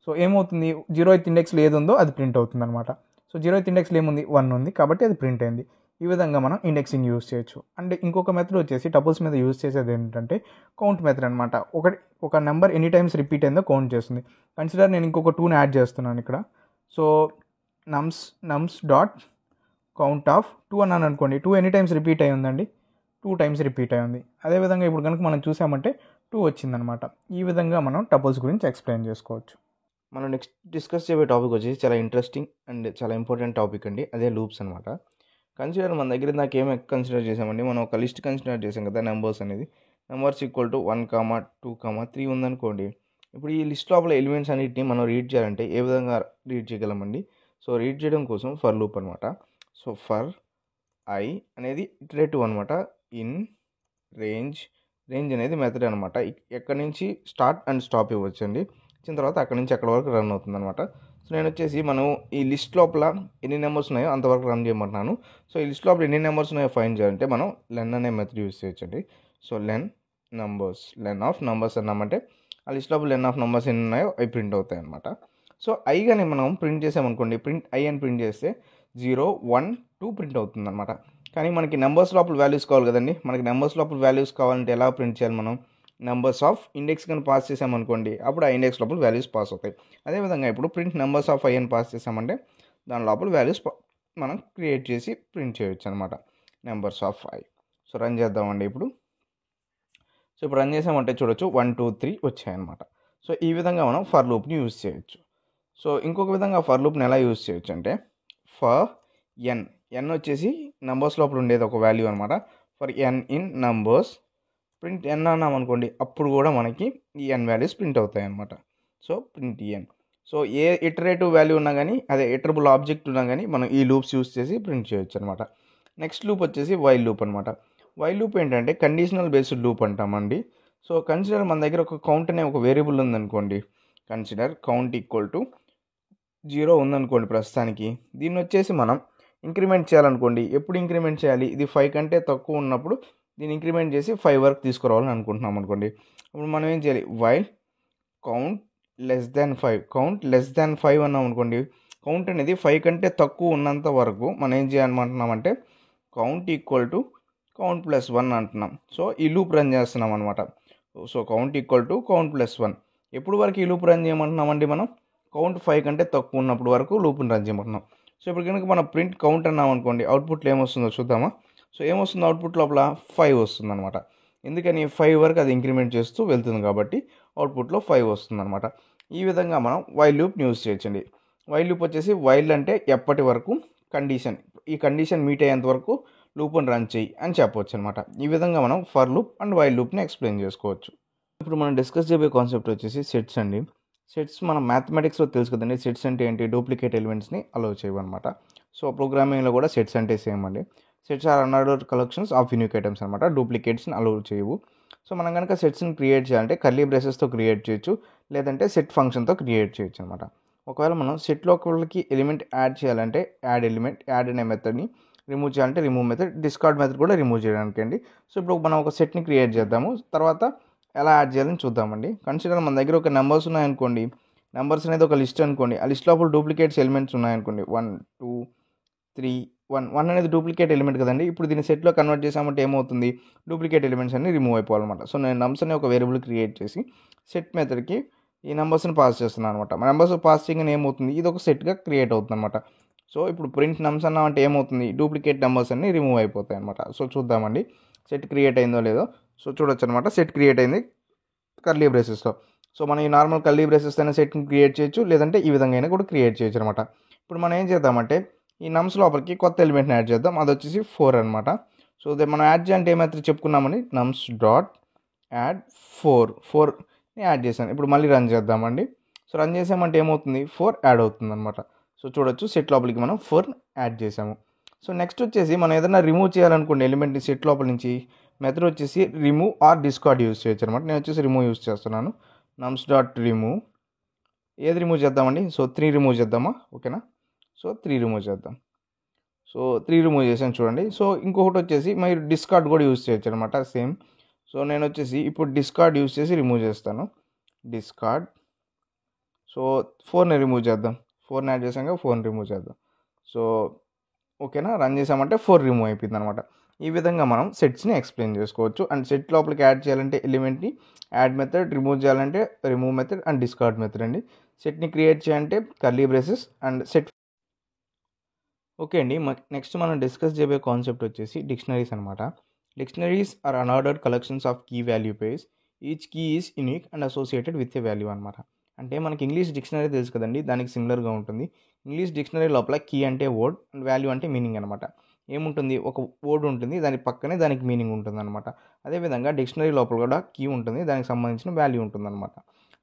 సో ఏమవుతుంది, 0th ఇండెక్స్లో ఏది ఉందో అది ప్రింట్ అవుతుంది అనమాట. సో 0th ఇండెక్స్లో ఏముంది, 1 ఉంది కాబట్టి అది ప్రింట్ అయింది. ఈ విధంగా మనం ఇండెక్సింగ్ యూజ్ చేయొచ్చు. అండ్ ఇంకొక మెథడ్ వచ్చేసి టపుల్స్ మీద యూజ్ చేసేది ఏంటంటే కౌంట్ మెథడ్ అనమాట. ఒక నెంబర్ ఎనీ టైమ్స్ రిపీట్ అయిందో కౌంట్ చేస్తుంది. కన్సిడర్ నేను ఇంకొక 2ని యాడ్ చేస్తున్నాను ఇక్కడ. సో నమ్స్ డాట్ కౌంట్ ఆఫ్ 2 అన్నాను అనుకోండి, 2 ఎనీ టైమ్స్ రిపీట్ అయి ఉందండి, 2 టైమ్స్ రిపీట్ అయి ఉంది. అదేవిధంగా ఇప్పుడు కనుక మనం చూసామంటే 2 వచ్చిందనమాట. ఈ విధంగా మనం టపుల్స్ గురించి ఎక్స్ప్లెయిన్ చేసుకోవచ్చు. మనం నెక్స్ట్ డిస్కస్ చేయబోయే టాపిక్ వచ్చేసి చాలా ఇంట్రెస్టింగ్ అండ్ చాలా ఇంపార్టెంట్ టాపిక్ అండి, అదే లూప్స్ అనమాట. కన్సిడర్ మన దగ్గర నాకు ఏమి కన్సిడర్ చేసామండి, మనం ఒక లిస్ట్ కన్సిడర్ చేసాం కదా, నెంబర్స్ అనేది నెంబర్స్ ఈక్వల్ టు 1, 2, 3 ఉందనుకోండి. ఇప్పుడు ఈ లిస్ట్ లోపల ఎలిమెంట్స్ అన్నిటిని మనం రీడ్ చేయాలంటే ఏ విధంగా రీడ్ చేయగలమండి. సో రీడ్ చేయడం కోసం ఫర్ లూప్ అనమాట. సో ఫర్ ఐ అనేది ఇటరేటివ్ అనమాట. ఇన్ రేంజ్ అనేది మెథడ్ అనమాట. ఎక్కడి నుంచి స్టార్ట్ అండ్ స్టాప్ ఇవ్వచ్చండి. ఇచ్చిన తర్వాత అక్కడి నుంచి అక్కడ వరకు రన్ అవుతుంది అనమాట. సో నేను వచ్చేసి మనం ఈ లిస్ట్ లోపల ఎన్ని నెంబర్స్ ఉన్నాయో అంతవరకు రన్ చేయమంటున్నాను. సో ఈ లిస్ట్ లోపల ఎన్ని నెంబర్స్ ఉన్నాయో ఫైండ్ చేయాలంటే మనం లెన్ అనే మెథడ్ యూజ్ చేయొచ్చండి. సో లెన్ ఆఫ్ నంబర్స్ అన్నామంటే ఆ లిస్ట్ లోపల లెన్ ఆఫ్ నంబర్స్ ఎన్ని ఉన్నాయో అవి ప్రింట్ అవుతాయి అనమాట. సో ఐ కానీ మనం ప్రింట్ చేసామనుకోండి, ప్రింట్ ఐ అని ప్రింట్ చేస్తే 0, 1, 2 ప్రింట్ అవుతుంది అనమాట. కానీ మనకి నెంబర్స్ లోపల వాల్యూస్ కావాలి కదండి. మనకి నెంబర్స్ లోపల వాల్యూస్ కావాలంటే ఎలా ప్రింట్ చేయాలి, మనం నెంబర్స్ ఆఫ్ ఇండెక్స్ కానీ పాస్ చేసామనుకోండి, అప్పుడు ఆ ఇండెక్స్ లోపల వాల్యూస్ పాస్ అవుతాయి. అదేవిధంగా ఇప్పుడు ప్రింట్ నెంబర్స్ ఆఫ్ ఐ అని పాస్ చేసామంటే దాని లోపల వాల్యూస్ మనం క్రియేట్ చేసి ప్రింట్ చేయొచ్చు అనమాట, numbers of I. So run చేద్దామండి ఇప్పుడు. సో ఇప్పుడు రన్ చేసామంటే చూడొచ్చు 1, 2, 3 వచ్చాయన్నమాట. సో ఈ విధంగా మనం ఫర్ లూప్ని యూజ్ చేయొచ్చు. సో ఇంకొక విధంగా ఫర్ లూప్ని ఎలా యూజ్ చేయొచ్చు అంటే ఫర్ ఎన్ వచ్చేసి నెంబర్స్ లోపల ఉండేది ఒక వాల్యూ అనమాట. For n in numbers print n అన్నాం అనుకోండి, అప్పుడు కూడా మనకి ఈ ఎన్ వాల్యూస్ ప్రింట్ అవుతాయి అనమాట. సో ప్రింట్ ఎన్. సో ఏ ఇటరేటివ్ వాల్యూ ఉన్నా కానీ, అదే ఇటరబుల్ ఆబ్జెక్ట్ ఉన్నా కానీ మనం ఈ లూప్స్ యూస్ చేసి ప్రింట్ చేయొచ్చు అనమాట. నెక్స్ట్ లూప్ వచ్చేసి వైల్ లూప్ అనమాట. వైల్ లూప్ ఏంటంటే కండిషనల్ బేస్డ్ లూప్ అంటామండి. సో కన్సిడర్ మన దగ్గర ఒక కౌంట్ అనే ఒక వేరియబుల్ ఉందనుకోండి. కన్సిడర్ కౌంట్ ఈక్వల్ టు 0 ఉందనుకోండి ప్రస్తుతానికి. దీన్ని వచ్చేసి మనం ఇంక్రిమెంట్ చేయాలనుకోండి. ఎప్పుడు ఇంక్రిమెంట్ చేయాలి? ఇది 5 కంటే తక్కువ ఉన్నప్పుడు దీన్ని ఇంక్రిమెంట్ చేసి 5 వరకు తీసుకురావాలని అనుకుంటున్నాం అనుకోండి. ఇప్పుడు మనం ఏం చేయాలి? While count less than 5, count less than 5 అన్నాం అనుకోండి. కౌంట్ అనేది 5 కంటే తక్కువ ఉన్నంత వరకు మనం ఏం చేయాలనుకుంటున్నామంటే count equal to count plus 1 అంటున్నాం. సో ఈ లూప్ రన్ చేస్తున్నాం అనమాట. So count equal to count plus 1. ఎప్పుడు వరకు ఈ లూప్ రన్ చేయమంటున్నామండి? మనం కౌంట్ 5 కంటే తక్కువ ఉన్నప్పుడు వరకు లూప్ని రన్ చేయమంటున్నాం. సో ఇప్పుడు కనుక మనం ప్రింట్ కౌంట్ అన్నాం అనుకోండి, అవుట్పుట్లో ఏమొస్తుందో చూద్దామా? సో ఏమొస్తుంది అవుట్పుట్ లోపల? 5 వస్తుంది అనమాట. ఎందుకని? 5 వరకు అది ఇంక్రిమెంట్ చేస్తూ వెళ్తుంది కాబట్టి అవుట్పుట్లో 5 వస్తుంది అనమాట. ఈ విధంగా మనం వైల్ లూప్ని యూజ్ చేయొచ్చండి. వైల్ లూప్ వచ్చేసి వైల్ అంటే ఎప్పటి వరకు కండిషన్, ఈ కండిషన్ మీట్ అయ్యేంత వరకు లూప్ని రన్ చేయి అని చెప్పవచ్చు అనమాట. ఈ విధంగా మనం ఫర్ లూప్ అండ్ వైల్ లూప్ని ఎక్స్ప్లెయిన్ చేసుకోవచ్చు. ఇప్పుడు మనం డిస్కస్ చేయబోయే కాన్సెప్ట్ వచ్చేసి సెట్స్ అండి. సెట్స్ మనం మ్యాథమెటిక్స్లో తెలుసు కదండి. సెట్స్ అంటే ఏంటి? డూప్లికేట్ ఎలిమెంట్స్ని అలౌ చేయవన్నమాట. సో ప్రోగ్రామింగ్లో కూడా సెట్స్ అంటే సేమ్ అండి. Sets are unordered collections of unique items అనమాట. డూప్లికేట్స్ని అలౌ చేయవు. సో మనం కనుక సెట్స్ని క్రియేట్ చేయాలంటే కర్లీ బ్రేసెస్తో క్రియేట్ చేయొచ్చు, లేదంటే సెట్ ఫంక్షన్తో క్రియేట్ చేయొచ్చు అనమాట. ఒకవేళ మనం సెట్లోకి ఎలిమెంట్ యాడ్ చేయాలంటే యాడ్ ఎలిమెంట్, యాడ్ అనే మెథడ్ని, రిమూవ్ చేయాలంటే రిమూవ్ మెథడ్, డిస్కార్డ్ మెథడ్ కూడా రిమూవ్ చేయడానికి అండి. సో ఇప్పుడు మనం ఒక సెట్ని క్రియేట్ చేద్దాము, తర్వాత ఎలా యాడ్ చేయాలని చూద్దామండి. కన్సిడర్ మన దగ్గర ఒక నెంబర్స్ ఉన్నాయనుకోండి. నెంబర్స్ అనేది ఒక లిస్ట్ అనుకోండి. ఆ లిస్ట్ లోపల డూప్లికేట్స్ ఎలిమెంట్స్ ఉన్నాయనుకోండి. 1 2 3 1 అనేది డూప్లికేట్ ఎలిమెంట్ కదండి. ఇప్పుడు దీన్ని సెట్లో కన్వర్ట్ చేసామంటే ఏమవుతుంది? డూప్లికేట్ ఎలిమెంట్స్ అన్ని రిమూవ్ అయిపోవాలన్నమాట. సో నేను నమ్స్ అనే ఒక వేరియబుల్ క్రియేట్ చేసి సెట్ మెథడ్కి ఈ నెంబర్స్ని పాస్ చేస్తున్నాను అనమాట. నెంబర్స్ పాస్ చేయగానే ఏమవుతుంది? ఇది ఒక సెట్గా క్రియేట్ అవుతుంది అనమాట. సో ఇప్పుడు ప్రింట్ నమ్స్ అన్నామంటే ఏమవుతుంది? డూప్లికేట్ నెంబర్స్ అన్ని రిమూవ్ అయిపోతాయి అనమాట. సో చూద్దామండి సెట్ క్రియేట్ అయిందో లేదో. సో చూడొచ్చు అనమాట, సెట్ క్రియేట్ అయింది కర్లీ బ్రేసెస్తో. సో మనం ఈ నార్మల్ కర్లీ బ్రేసెస్ అయినా సెట్ని క్రియేట్ చేయొచ్చు, లేదంటే ఈ విధంగా అయినా కూడా క్రియేట్ చేయొచ్చు అనమాట. ఇప్పుడు మనం ఏం చేద్దామంటే ఈ నమ్స్ లోపలికి కొత్త ఎలిమెంట్ని యాడ్ చేద్దాం. అది వచ్చేసి 4 అనమాట. సో మనం యాడ్ చేయాలంటే ఏమైతే చెప్పుకున్నామని నమ్స్ డాట్ యాడ్ 4ని యాడ్ చేశాను. ఇప్పుడు మళ్ళీ రన్ చేద్దామండి. సో రన్ చేసామంటే ఏమవుతుంది? 4 యాడ్ అవుతుంది అనమాట. సో చూడొచ్చు సెట్ లోపలికి మనం 4 యాడ్ చేసాము. సో నెక్స్ట్ వచ్చేసి మనం ఏదైనా రిమూవ్ చేయాలనుకోండి ఎలిమెంట్ని సెట్ లోపల నుంచి, మెథడ్ వచ్చేసి రిమూవ్ ఆర్ డిస్కార్డ్ యూజ్ చేయొచ్చు అనమాట. నేను వచ్చేసి రిమూవ్ యూజ్ చేస్తున్నాను. నమ్స్ డాట్ రిమూవ్. ఏది రిమూవ్ చేద్దామండి? సో 3 రిమూవ్ చేద్దామా? ఓకేనా? సో 3 రిమూవ్ చేద్దాం. సో 3 రిమూవ్ చేసాను చూడండి. సో ఇంకొకటి వచ్చేసి మీరు డిస్కార్డ్ కూడా యూజ్ చేయొచ్చు అనమాట సేమ్. సో నేను వచ్చేసి ఇప్పుడు డిస్కార్డ్ యూజ్ చేసి రిమూవ్ చేస్తాను. డిస్కార్డ్. సో 4ని రిమూవ్ చేద్దాం. 4ని యాడ్ చేసాక 4ని రిమూవ్ చేద్దాం. సో ఓకేనా? రన్ చేసామంటే 4 రిమూవ్ అయిపోయింది అనమాట. ఈ విధంగా మనం సెట్స్ని ఎక్స్ప్లెయిన్ చేసుకోవచ్చు. అండ్ సెట్ లోపలికి యాడ్ చేయాలంటే ఎలిమెంట్ని యాడ్ మెథడ్, రిమూవ్ చేయాలంటే remove method and discard method అండి. సెట్ని క్రియేట్ చేయాలంటే curly braces and set. Okay అండి, నెక్స్ట్ మనం డిస్కస్ చేయబోయే కాన్సెప్ట్ వచ్చేసి డిక్షనరీస్ అనమాట. Dictionaries are unordered collections of key value pairs. Each key is unique and associated with a value అనమాట. అంటే మనకి ఇంగ్లీష్ డిక్షనరీ తెలుసు కదండి, దానికి సిమిలర్గా ఉంటుంది. ఇంగ్లీష్ డిక్షనరీ లోపల కీ అంటే వర్డ్ అండ్ వాల్యూ అంటే మీనింగ్ అనమాట. ఏముంటుంది? ఒక వర్డ్ ఉంటుంది, దాని పక్కనే దానికి మీనింగ్ ఉంటుంది అనమాట. అదేవిధంగా డిక్షనరీ లోపల కూడా కీ ఉంటుంది, దానికి సంబంధించిన వాల్యూ ఉంటుంది అనమాట.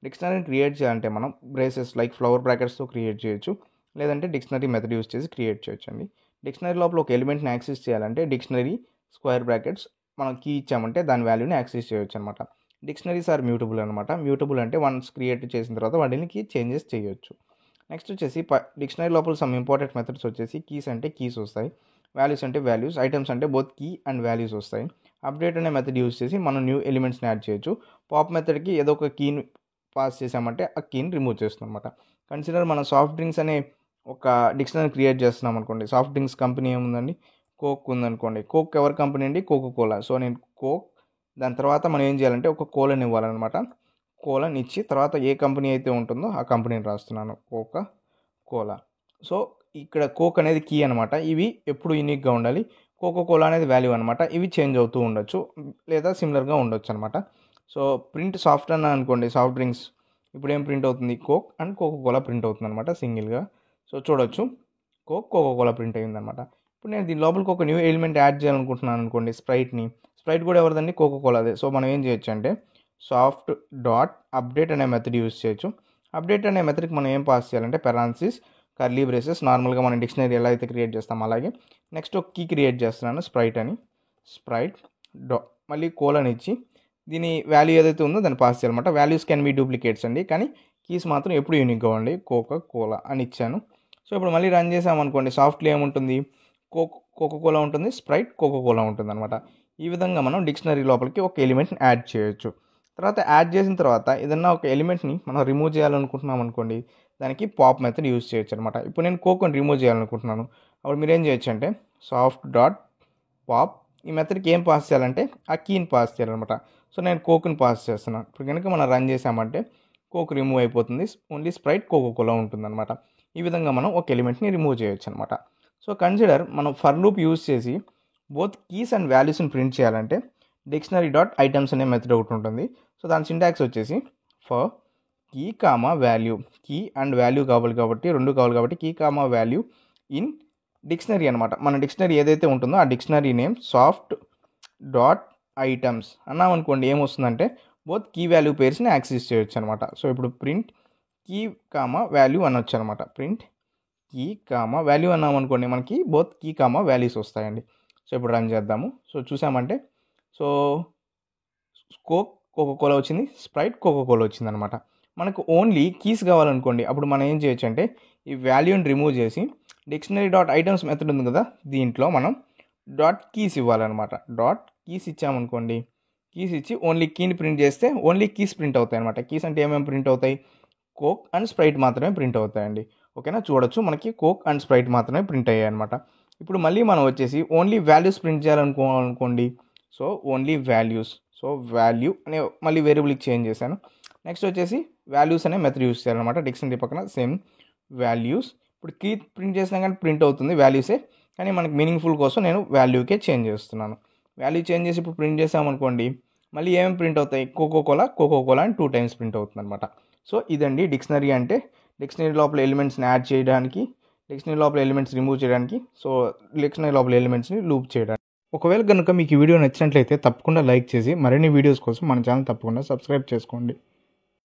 డిక్షనరీని క్రియేట్ చేయాలంటే మనం బ్రేసెస్ లైక్ ఫ్లవర్ బ్రాకెట్స్తో క్రియేట్ చేయొచ్చు, లేదంటే డిక్షనరీ మెథడ్ యూస్ చేసి క్రియేట్ చేయొచ్చు అండి. డిక్షనరీ లోపల ఒక ఎలిమెంట్ని యాక్సెస్ చేయాలంటే డిక్షనరీ స్క్వేర్ బ్రాకెట్స్ మనం కీ ఇచ్చామంటే దాని వాల్యూని యాక్సెస్ చేయొచ్చు అనమాట. డిక్షనరీస్ ఆర్ మ్యూటబుల్ అనమాట. మ్యూటబుల్ అంటే వన్స్ క్రియేట్ చేసిన తర్వాత వాటికి చేంజెస్ చేయొచ్చు. నెక్స్ట్ వచ్చేసి డిక్షనరీ లోపల సమ్ ఇంపార్టెంట్ మెథడ్స్ వచ్చేసి కీస్ అంటే కీస్ వస్తాయి, వాల్యూస్ అంటే వాల్యూస్, ఐటమ్స్ అంటే బోత్ కీ అండ్ వాల్యూస్ వస్తాయి. అప్డేట్ అనే మెథడ్ యూస్ చేసి మనం న్యూ ఎలిమెంట్స్ని యాడ్ చేయొచ్చు. పాప్ మెథడ్కి ఏదో ఒక కీని పాస్ చేసామంటే ఆ కీని రిమూవ్ చేస్తుంది అనమాట. కన్సిడర్ మనం సాఫ్ట్ డ్రింక్స్ అనే ఒక డిక్షనరీ క్రియేట్ చేస్తున్నాం అనుకోండి. సాఫ్ట్ డ్రింక్స్ కంపెనీ ఏముందండి? కోక్ ఉందనుకోండి. కోక్ ఎవరి కంపెనీ అండి? కోకో కోలా. సో నేను కోక్, దాని తర్వాత మనం ఏం చేయాలంటే ఒక కోలన్ ఇవ్వాలన్నమాట. కోలన్ ఇచ్చి తర్వాత ఏ కంపెనీ అయితే ఉంటుందో ఆ కంపెనీని రాస్తున్నాను, కోకా కోలా. సో ఇక్కడ కోక్ అనేది కీ అనమాట. ఇవి ఎప్పుడు యూనిక్గా ఉండాలి. కోకో కోలా అనేది వాల్యూ అనమాట. ఇవి చేంజ్ అవుతూ ఉండొచ్చు లేదా సిమిలర్గా ఉండొచ్చు అనమాట. సో ప్రింట్ సాఫ్ట్ అన్న అనుకోండి, సాఫ్ట్ డ్రింక్స్ ఇప్పుడు ఏం ప్రింట్ అవుతుంది? Coke and Coca Cola print అవుతుంది అనమాట సింగిల్గా. సో చూడొచ్చు కోకో కోలా ప్రింట్ అయ్యిందనమాట. ఇప్పుడు నేను దీని లోపలికి ఒక న్యూ ఎలిమెంట్ యాడ్ చేయాలనుకుంటున్నాను అనుకోండి, స్ప్రైట్ని. స్ప్రైట్ కూడా ఎవరిదండి, కోకోకోలాదే. సో మనం ఏం చేయొచ్చు అంటే సాఫ్ట్ డాట్ అప్డేట్ అనే మెథడ్ యూస్ చేయొచ్చు. అప్డేట్ అనే మెథడ్కి మనం ఏం పాస్ చేయాలంటే పెరాన్సిస్, కర్లీ బ్రేసెస్, నార్మల్గా మనం డిక్షనరీ ఎలా అయితే క్రియేట్ చేస్తాం అలాగే. నెక్స్ట్ ఒక కీ క్రియేట్ చేస్తున్నాను స్ప్రైట్ అని, స్ప్రైట్ మళ్ళీ కోలన్ ఇచ్చి దీని వాల్యూ ఏదైతే ఉందో దాన్ని పాస్ చేయాలన్నమాట. వాల్యూస్ కెన్ బి డూప్లికేట్స్ అండి, కానీ కీస్ మాత్రం ఎప్పుడు యూనిక్ అవ్వండి. కోలా అని ఇచ్చాను. సో ఇప్పుడు మళ్ళీ రన్ చేసామనుకోండి, సాఫ్ట్లో ఏముంటుంది, కోకోకోలా ఉంటుంది, స్ప్రైట్ కోకోకోలా ఉంటుంది అనమాట. ఈ విధంగా మనం డిక్షనరీ లోపలికి ఒక ఎలిమెంట్ని యాడ్ చేయొచ్చు. తర్వాత యాడ్ చేసిన తర్వాత ఏదన్నా ఒక ఎలిమెంట్ని మనం రిమూవ్ చేయాలనుకుంటున్నాం అనుకోండి, దానికి పాప్ మెథడ్ యూజ్ చేయొచ్చు అనమాట. ఇప్పుడు నేను కోకోని రిమూవ్ చేయాలనుకుంటున్నాను, అప్పుడు మీరు ఏం చేయొచ్చు అంటే సాఫ్ట్ డాట్ పాప్, ఈ మెథడ్కి ఏం పాస్ చేయాలంటే ఆ కీని పాస్ చేయాలన్నమాట. సో నేను కోక్ని పాస్ చేస్తున్నాను. ఇప్పుడు కనుక మనం రన్ చేసామంటే కోక్ రిమూవ్ అయిపోతుంది, ఓన్లీ స్ప్రైట్ కోకోకోలా ఉంటుందన్నమాట. ఈ విధంగా మనం ఒక ఎలిమెంట్ని రిమూవ్ చేయొచ్చు అనమాట. సో కన్సిడర్ మనం ఫర్ లూప్ యూజ్ చేసి బోత్ కీస్ అండ్ వాల్యూస్ని ప్రింట్ చేయాలంటే డిక్షనరీ డాట్ ఐటమ్స్ అనే మెథడ్ ఒకటి ఉంటుంది. సో దాని సింటాక్స్ వచ్చేసి for key comma value, key and value కావాలి కాబట్టి రెండు కావాలి కాబట్టి key comma value in dictionary అనమాట. మన డిక్షనరీ ఏదైతే ఉంటుందో ఆ dictionary name soft dot items అన్నాం అనుకోండి, ఏమొస్తుందంటే బోత్ కీ వాల్యూ పేర్స్ని యాక్సెస్ చేయొచ్చు అనమాట. సో ఇప్పుడు ప్రింట్ కీ కామా వాల్యూ అనొచ్చు అనమాట. ప్రింట్ కీ కామా వాల్యూ అన్నాం అనుకోండి, మనకి బోత్ కీ కామా వాల్యూస్ వస్తాయండి. సో ఇప్పుడు రన్ చేద్దాము. సో చూసామంటే సో కోకోకోలా వచ్చింది, స్ప్రైట్ కోకోకోలా వచ్చింది అనమాట. మనకు ఓన్లీ కీస్ కావాలనుకోండి, అప్పుడు మనం ఏం చేయొచ్చు అంటే ఈ వాల్యూని రిమూవ్ చేసి డిక్షనరీ డాట్ ఐటమ్స్ మెథడ్ ఉంది కదా, దీంట్లో మనం డాట్ కీస్ ఇవ్వాలన్నమాట. డాట్ కీస్ ఇచ్చామనుకోండి, కీస్ ఇచ్చి ఓన్లీ కీని ప్రింట్ చేస్తే ఓన్లీ కీస్ ప్రింట్ అవుతాయి అనమాట. కీస్ అంటే ఏమేమి ప్రింట్ అవుతాయి, కోక్ అండ్ స్ప్రైట్ మాత్రమే ప్రింట్ అవుతాయండి. ఓకేనా, చూడొచ్చు మనకి కోక్ అండ్ స్ప్రైట్ మాత్రమే ప్రింట్ అయ్యాయి అనమాట. ఇప్పుడు మళ్ళీ మనం వచ్చేసి ఓన్లీ వాల్యూస్ ప్రింట్ చేయాలనుకోండి, so only values, so value అనే మళ్ళీ వేరియబుల్కి చేంజ్ చేశాను. నెక్స్ట్ వచ్చేసి వాల్యూస్ అనే మెథడ్ యూస్ చేయాలన్నమాట. డిక్షనరీ పక్కన సేమ్ వాల్యూస్. ఇప్పుడు కీ ప్రింట్ చేసినా కానీ ప్రింట్ అవుతుంది వాల్యూసే, కానీ మనకి మీనింగ్ఫుల్ కోసం నేను వాల్యూకే చేంజ్ చేస్తున్నాను. వాల్యూ చేంజ్ చేసి ఇప్పుడు ప్రింట్ చేసామనుకోండి, మళ్ళీ ఏమేమి ప్రింట్ అవుతాయి, కోకోకోలా అని 2 times ప్రింట్ అవుతుంది అనమాట. సో ఇదండి డిక్షనరీ అంటే. డిక్షనరీ లోపల ఎలిమెంట్స్ని యాడ్ చేయడానికి, డిక్షనరీ లోపల ఎలిమెంట్స్ రిమూవ్ చేయడానికి, సో డిక్షనరీ లోపల ఎలిమెంట్స్ని లూప్ చేయడానికి. ఒకవేళ కనుక మీకు ఈ వీడియో నచ్చినట్లయితే తప్పకుండా లైక్ చేసి మరిన్ని వీడియోస్ కోసం మన ఛానల్ తప్పకుండా సబ్స్క్రైబ్ చేసుకోండి.